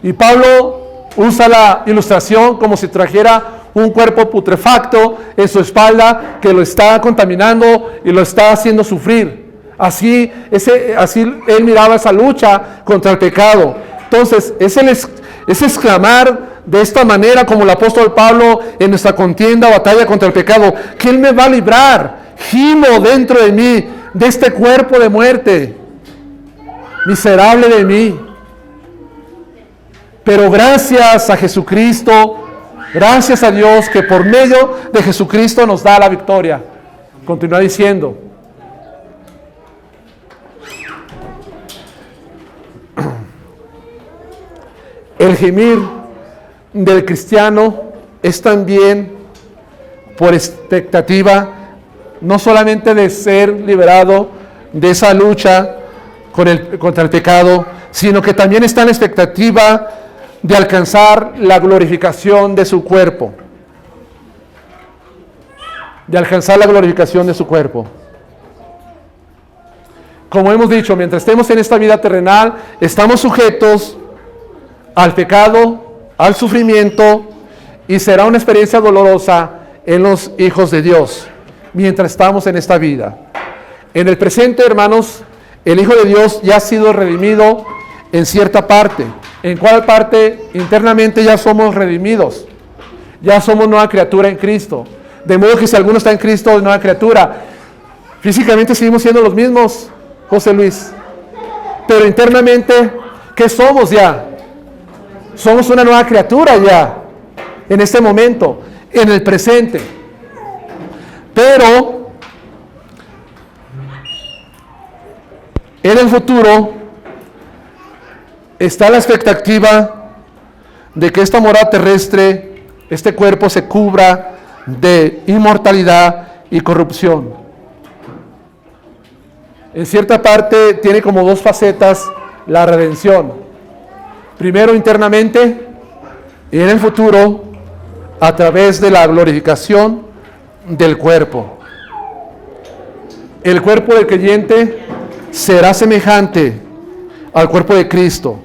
Y Pablo usa la ilustración como si trajera un cuerpo putrefacto en su espalda que lo está contaminando y lo está haciendo sufrir. Así él miraba esa lucha contra el pecado. Entonces, es exclamar de esta manera como el apóstol Pablo en nuestra contienda, batalla contra el pecado: ¿quién me va a librar? Gimo dentro de mí, de este cuerpo de muerte. Miserable de mí. Pero gracias a Jesucristo, gracias a Dios que por medio de Jesucristo nos da la victoria. Continúa diciendo: el gemir del cristiano es también por expectativa, no solamente de ser liberado de esa lucha contra el pecado, sino que también está en la expectativa de alcanzar la glorificación de su cuerpo. De alcanzar la glorificación de su cuerpo. Como hemos dicho, mientras estemos en esta vida terrenal, estamos sujetos al pecado, al sufrimiento, y será una experiencia dolorosa en los hijos de Dios, mientras estamos en esta vida. En el presente, hermanos, el Hijo de Dios ya ha sido redimido en cierta parte. ¿En cuál parte? Internamente ya somos redimidos. Ya somos nueva criatura en Cristo. De modo que si alguno está en Cristo, es nueva criatura. Físicamente seguimos siendo los mismos, José Luis. Pero internamente, ¿qué somos ya? Somos una nueva criatura ya. En este momento, en el presente. Pero en el futuro está la expectativa de que esta morada terrestre, este cuerpo, se cubra de inmortalidad y corrupción. En cierta parte tiene como dos facetas la redención. Primero internamente, y en el futuro a través de la glorificación del cuerpo. El cuerpo del creyente será semejante al cuerpo de Cristo.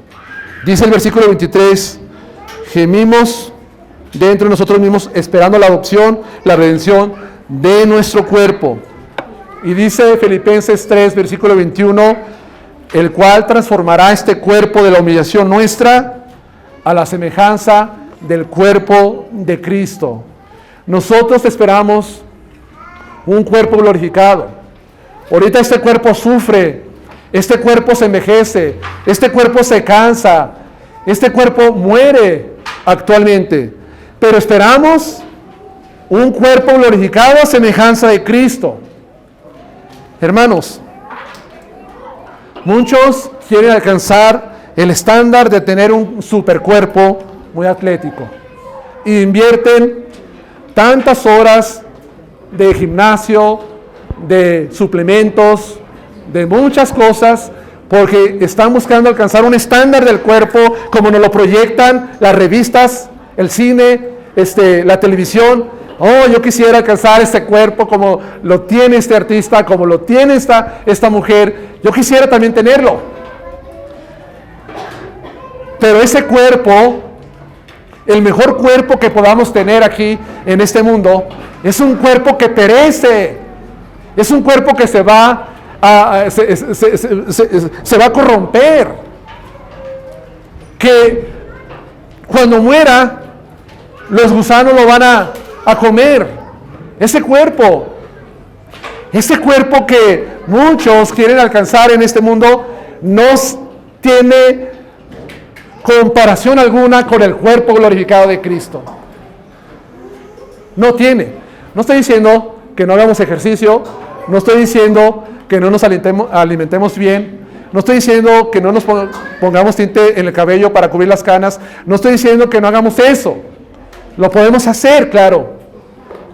Dice el versículo 23: gemimos dentro de nosotros mismos esperando la adopción, la redención de nuestro cuerpo. Y dice Filipenses 3, versículo 21: el cual transformará este cuerpo de la humillación nuestra a la semejanza del cuerpo de Cristo. Nosotros esperamos un cuerpo glorificado. Ahorita este cuerpo sufre, este cuerpo se envejece, este cuerpo se cansa, este cuerpo muere actualmente, pero esperamos un cuerpo glorificado a semejanza de Cristo. Hermanos, muchos quieren alcanzar el estándar de tener un supercuerpo muy atlético y invierten tantas horas de gimnasio, de suplementos, de muchas cosas, porque están buscando alcanzar un estándar del cuerpo como nos lo proyectan las revistas, el cine, la televisión. Oh, yo quisiera alcanzar este cuerpo como lo tiene este artista, como lo tiene esta mujer. Yo quisiera también tenerlo. Pero ese cuerpo, el mejor cuerpo que podamos tener aquí en este mundo, es un cuerpo que perece. Es un cuerpo que se va a corromper. Que cuando muera, los gusanos lo van a comer. Ese cuerpo que muchos quieren alcanzar en este mundo, no tiene comparación alguna con el cuerpo glorificado de Cristo. No tiene. No estoy diciendo que no hagamos ejercicio, no estoy diciendo que no nos alimentemos bien, no estoy diciendo que no nos pongamos tinte en el cabello para cubrir las canas, no estoy diciendo que no hagamos eso. Lo podemos hacer, claro,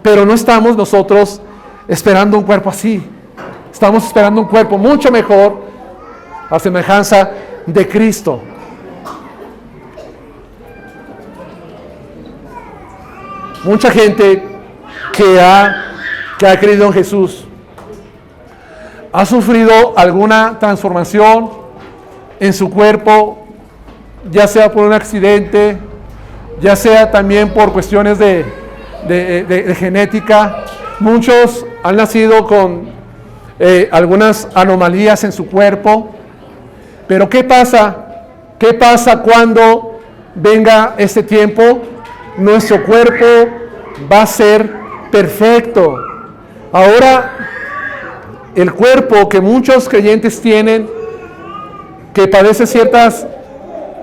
pero no estamos nosotros esperando un cuerpo así. Estamos esperando un cuerpo mucho mejor a semejanza de Cristo. Mucha gente que ha creído en Jesús ha sufrido alguna transformación en su cuerpo, ya sea por un accidente, ya sea también por cuestiones de genética. Muchos han nacido con algunas anomalías en su cuerpo. Pero ¿qué pasa? ¿Qué pasa cuando venga este tiempo? Nuestro cuerpo va a ser perfecto. Ahora, el cuerpo que muchos creyentes tienen, que padece ciertas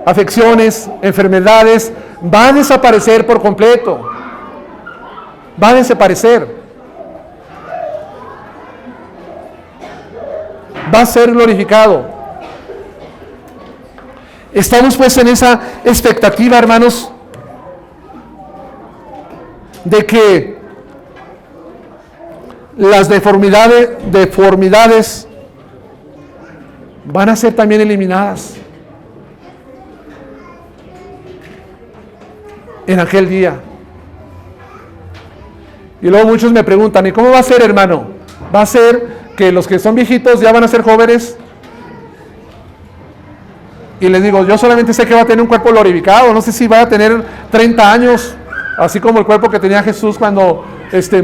afecciones, enfermedades, va a desaparecer por completo. Va a desaparecer. Va a ser glorificado. Estamos pues en esa expectativa, hermanos, de que las deformidades van a ser también eliminadas en aquel día. Y luego muchos me preguntan, ¿y cómo va a ser, hermano? ¿Va a ser que los que son viejitos ya van a ser jóvenes? Y les digo, yo solamente sé que va a tener un cuerpo glorificado, no sé si va a tener 30 años, así como el cuerpo que tenía Jesús cuando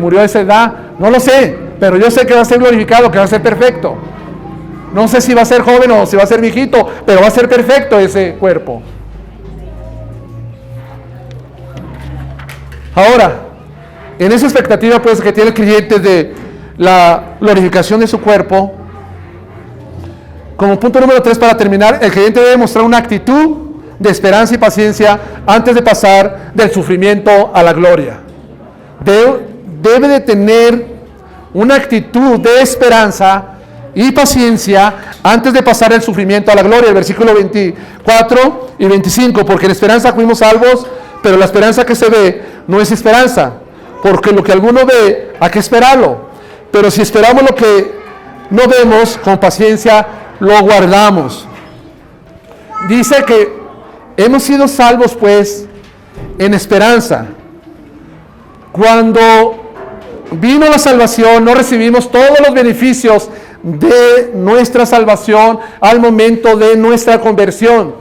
murió a esa edad, no lo sé, pero yo sé que va a ser glorificado, que va a ser perfecto. No sé si va a ser joven o si va a ser viejito, pero va a ser perfecto ese cuerpo. Ahora, en esa expectativa pues que tiene el creyente de la glorificación de su cuerpo, como punto número 3 para terminar, el creyente debe mostrar una actitud de esperanza y paciencia antes de pasar del sufrimiento a la gloria. Debe de tener una actitud de esperanza y paciencia antes de pasar el sufrimiento a la gloria. El versículo 24 y 25, porque en esperanza fuimos salvos, pero la esperanza que se ve no es esperanza, porque lo que alguno ve, hay que esperarlo. Pero si esperamos lo que no vemos, con paciencia lo guardamos. Dice que hemos sido salvos pues en esperanza. Cuando vino la salvación, no recibimos todos los beneficios de nuestra salvación al momento de nuestra conversión.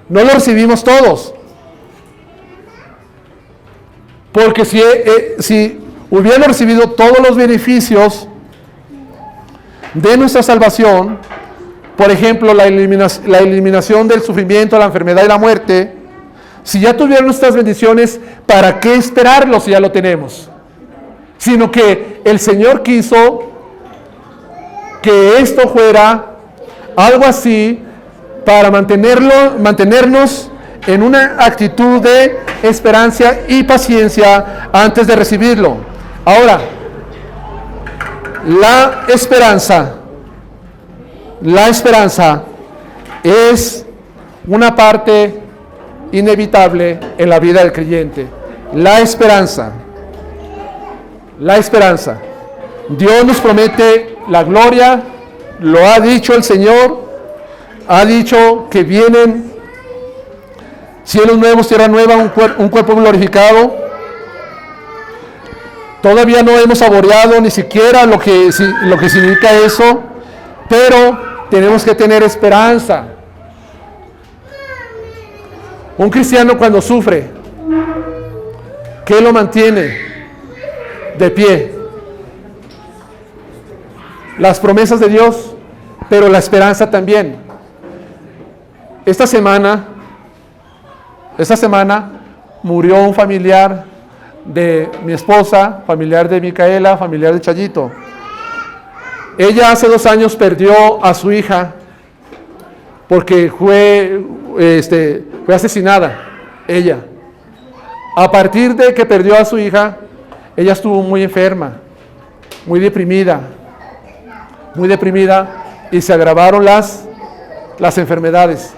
No lo recibimos todos. Porque si hubiéramos recibido todos los beneficios de nuestra salvación, por ejemplo, la eliminación del sufrimiento, la enfermedad y la muerte, si ya tuvieran nuestras bendiciones, ¿para qué esperarlo si ya lo tenemos? Sino que el Señor quiso que esto fuera algo así para mantenernos en una actitud de esperanza y paciencia antes de recibirlo. Ahora, la esperanza es una parte inevitable en la vida del creyente. La esperanza. Dios nos promete la gloria, lo ha dicho el Señor, ha dicho que vienen cielos nuevos, tierra nueva, un cuerpo glorificado. Todavía no hemos saboreado ni siquiera lo que significa eso, pero tenemos que tener esperanza. Un cristiano cuando sufre, ¿qué lo mantiene de pie? Las promesas de Dios, pero la esperanza también. Esta semana murió un familiar de mi esposa, familiar de Micaela, familiar de Chayito. Ella hace 2 años perdió a su hija porque fue asesinada, ella. A partir de que perdió a su hija, ella estuvo muy enferma, muy deprimida, y se agravaron las enfermedades.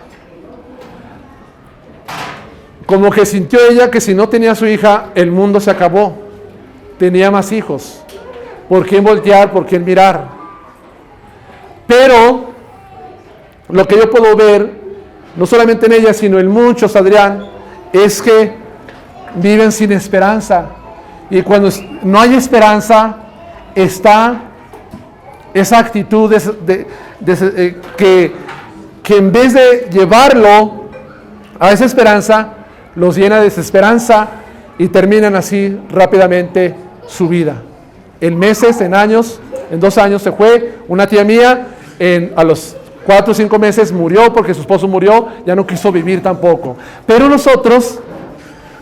Como que sintió ella que si no tenía a su hija, el mundo se acabó. Tenía más hijos. ¿Por quién voltear? ¿Por quién mirar? Pero lo que yo puedo ver, no solamente en ella, sino en muchos, Adrián, es que viven sin esperanza. Y cuando no hay esperanza, está esa actitud que en vez de llevarlo a esa esperanza, los llena de desesperanza y terminan así rápidamente su vida. En meses, en años, en 2 años se fue. Una tía mía, a los 4 o 5 meses murió porque su esposo murió, ya no quiso vivir tampoco. Pero nosotros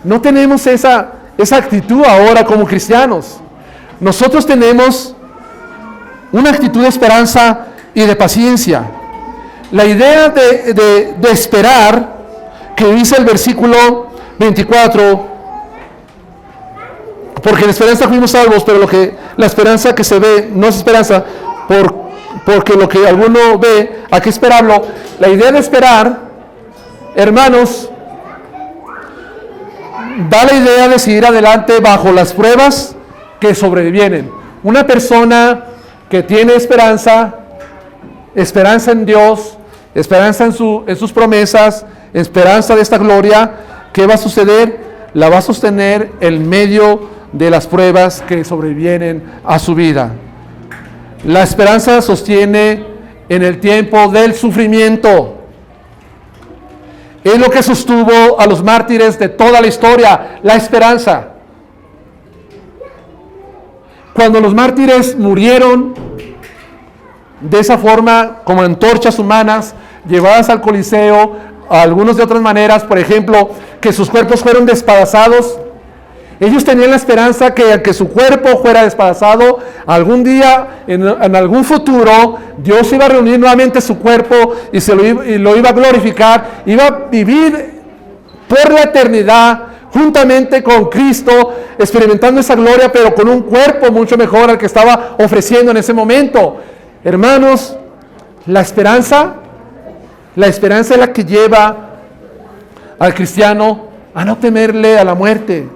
no tenemos esa actitud ahora como cristianos. Nosotros tenemos una actitud de esperanza y de paciencia. La idea de esperar, que dice el versículo 24, porque en esperanza fuimos salvos, pero la esperanza que se ve no es esperanza, porque lo que alguno ve, hay que esperarlo. La idea de esperar, hermanos, da la idea de seguir adelante bajo las pruebas que sobrevienen. Una persona que tiene esperanza en Dios, esperanza en sus promesas, esperanza de esta gloria, ¿qué va a suceder? La va a sostener en medio de las pruebas que sobrevienen a su vida. La esperanza sostiene en el tiempo del sufrimiento. Es lo que sostuvo a los mártires de toda la historia, la esperanza. Cuando los mártires murieron de esa forma, como antorchas humanas, llevadas al Coliseo, algunos de otras maneras, por ejemplo, que sus cuerpos fueron despedazados, ellos tenían la esperanza que aunque su cuerpo fuera despedazado, algún día, en algún futuro, Dios iba a reunir nuevamente su cuerpo y lo iba a glorificar, iba a vivir por la eternidad juntamente con Cristo, experimentando esa gloria, pero con un cuerpo mucho mejor al que estaba ofreciendo en ese momento. Hermanos, la esperanza es la que lleva al cristiano a no temerle a la muerte,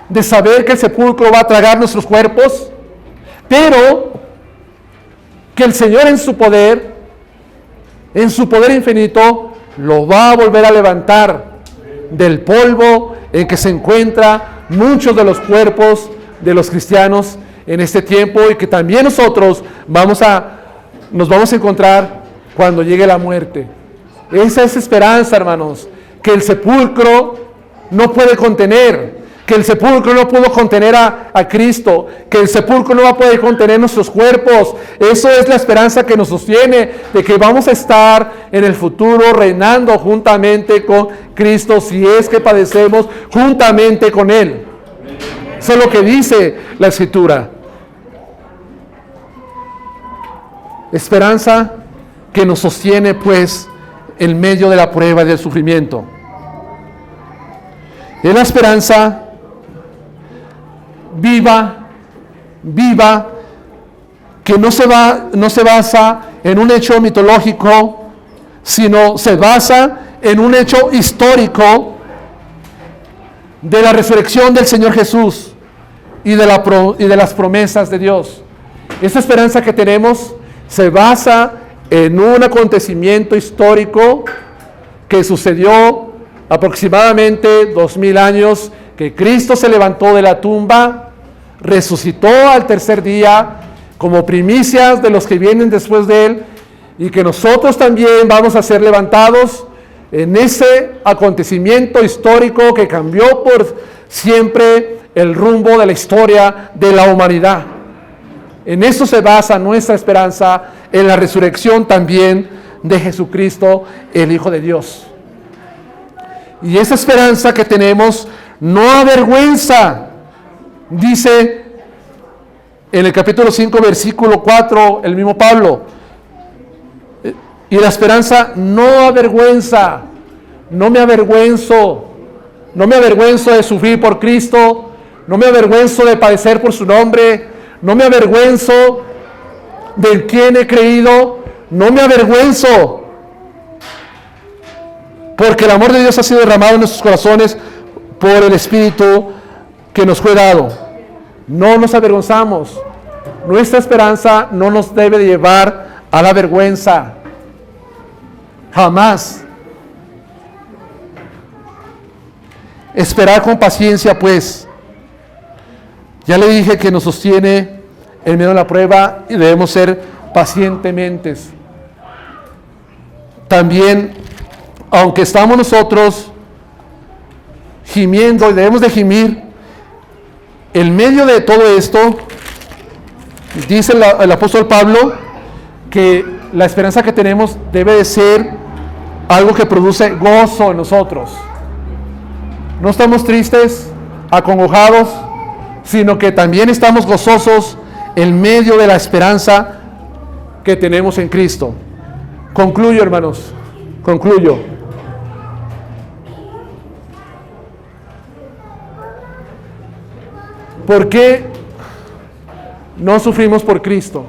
de saber que el sepulcro va a tragar nuestros cuerpos, pero que el Señor en su poder infinito, lo va a volver a levantar del polvo en que se encuentran muchos de los cuerpos de los cristianos en este tiempo, y que también nosotros nos vamos a encontrar cuando llegue la muerte. Esa es esperanza, hermanos, que el sepulcro no puede contener, que el sepulcro no pudo contener a Cristo, que el sepulcro no va a poder contener nuestros cuerpos. Eso es la esperanza que nos sostiene, de que vamos a estar en el futuro reinando juntamente con Cristo, si es que padecemos juntamente con Él. Eso es lo que dice la Escritura. Esperanza que nos sostiene, pues, en medio de la prueba y del sufrimiento. Es la esperanza viva, que no se basa en un hecho mitológico, sino se basa en un hecho histórico de la resurrección del Señor Jesús y de las promesas de Dios. Esta esperanza que tenemos se basa en un acontecimiento histórico que sucedió aproximadamente 2000 años, que Cristo se levantó de la tumba, resucitó al tercer día como primicias de los que vienen después de Él, y que nosotros también vamos a ser levantados en ese acontecimiento histórico que cambió por siempre el rumbo de la historia de la humanidad. En eso se basa nuestra esperanza, en la resurrección también de Jesucristo, el Hijo de Dios. Y esa esperanza que tenemos no avergüenza, dice en el capítulo 5, versículo 4, el mismo Pablo. Y la esperanza no avergüenza. No me avergüenzo de sufrir por Cristo, no me avergüenzo de padecer por su nombre, no me avergüenzo de quién he creído, no me avergüenzo, porque el amor de Dios ha sido derramado en nuestros corazones por el Espíritu que nos fue dado. No nos avergonzamos. Nuestra esperanza no nos debe de llevar a la vergüenza. Jamás. Esperar con paciencia, pues. Ya le dije que nos sostiene en medio de la prueba y debemos ser pacientemente. También, aunque estamos nosotros gimiendo, y debemos de gimir, en medio de todo esto, Dice el apóstol Pablo que la esperanza que tenemos debe de ser algo que produce gozo en nosotros. No estamos tristes, acongojados, sino que también estamos gozosos en medio de la esperanza que tenemos en Cristo. Concluyo, hermanos, concluyo. ¿Por qué no sufrimos por Cristo?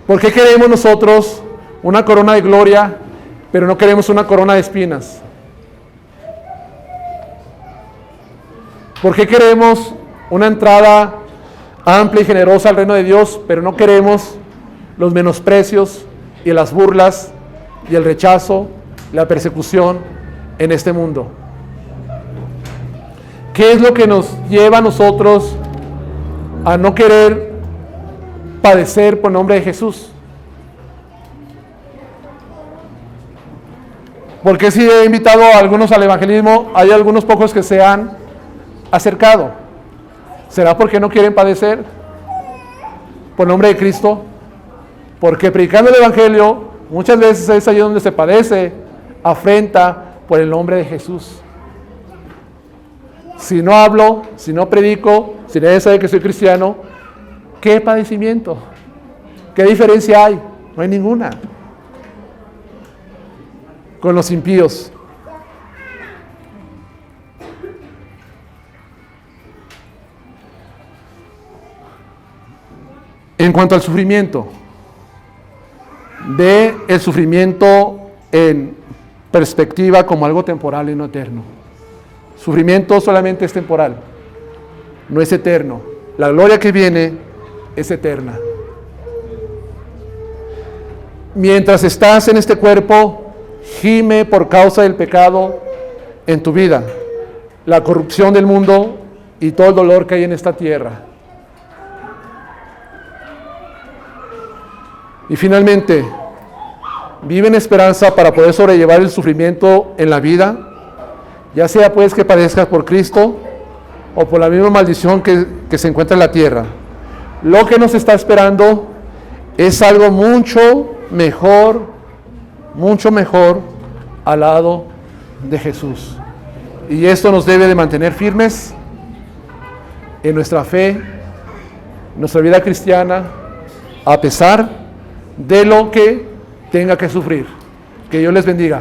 ¿Por qué queremos nosotros una corona de gloria, pero no queremos una corona de espinas? ¿Por qué queremos una entrada amplia y generosa al reino de Dios, pero no queremos los menosprecios y las burlas y el rechazo, la persecución en este mundo? ¿Qué es lo que nos lleva a nosotros a no querer padecer por nombre de Jesús? Porque si he invitado a algunos al evangelismo, hay algunos pocos que se han acercado. ¿Será porque no quieren padecer por nombre de Cristo? Porque predicando el evangelio muchas veces es allí donde se padece afrenta por el nombre de Jesús. Si no hablo, si no predico, si nadie sabe que soy cristiano, ¿qué padecimiento? ¿Qué diferencia hay? No hay ninguna. Con los impíos. En cuanto al sufrimiento, ve el sufrimiento en perspectiva como algo temporal y no eterno. Sufrimiento solamente es temporal, no es eterno. La gloria que viene es eterna. Mientras estás en este cuerpo, gime por causa del pecado en tu vida, la corrupción del mundo y todo el dolor que hay en esta tierra. Y finalmente, vive en esperanza para poder sobrellevar el sufrimiento en la vida, ya sea pues que padezcas por Cristo o por la misma maldición que se encuentra en la tierra. Lo que nos está esperando es algo mucho mejor al lado de Jesús. Y esto nos debe de mantener firmes en nuestra fe, en nuestra vida cristiana, a pesar de lo que tenga que sufrir. Que Dios les bendiga.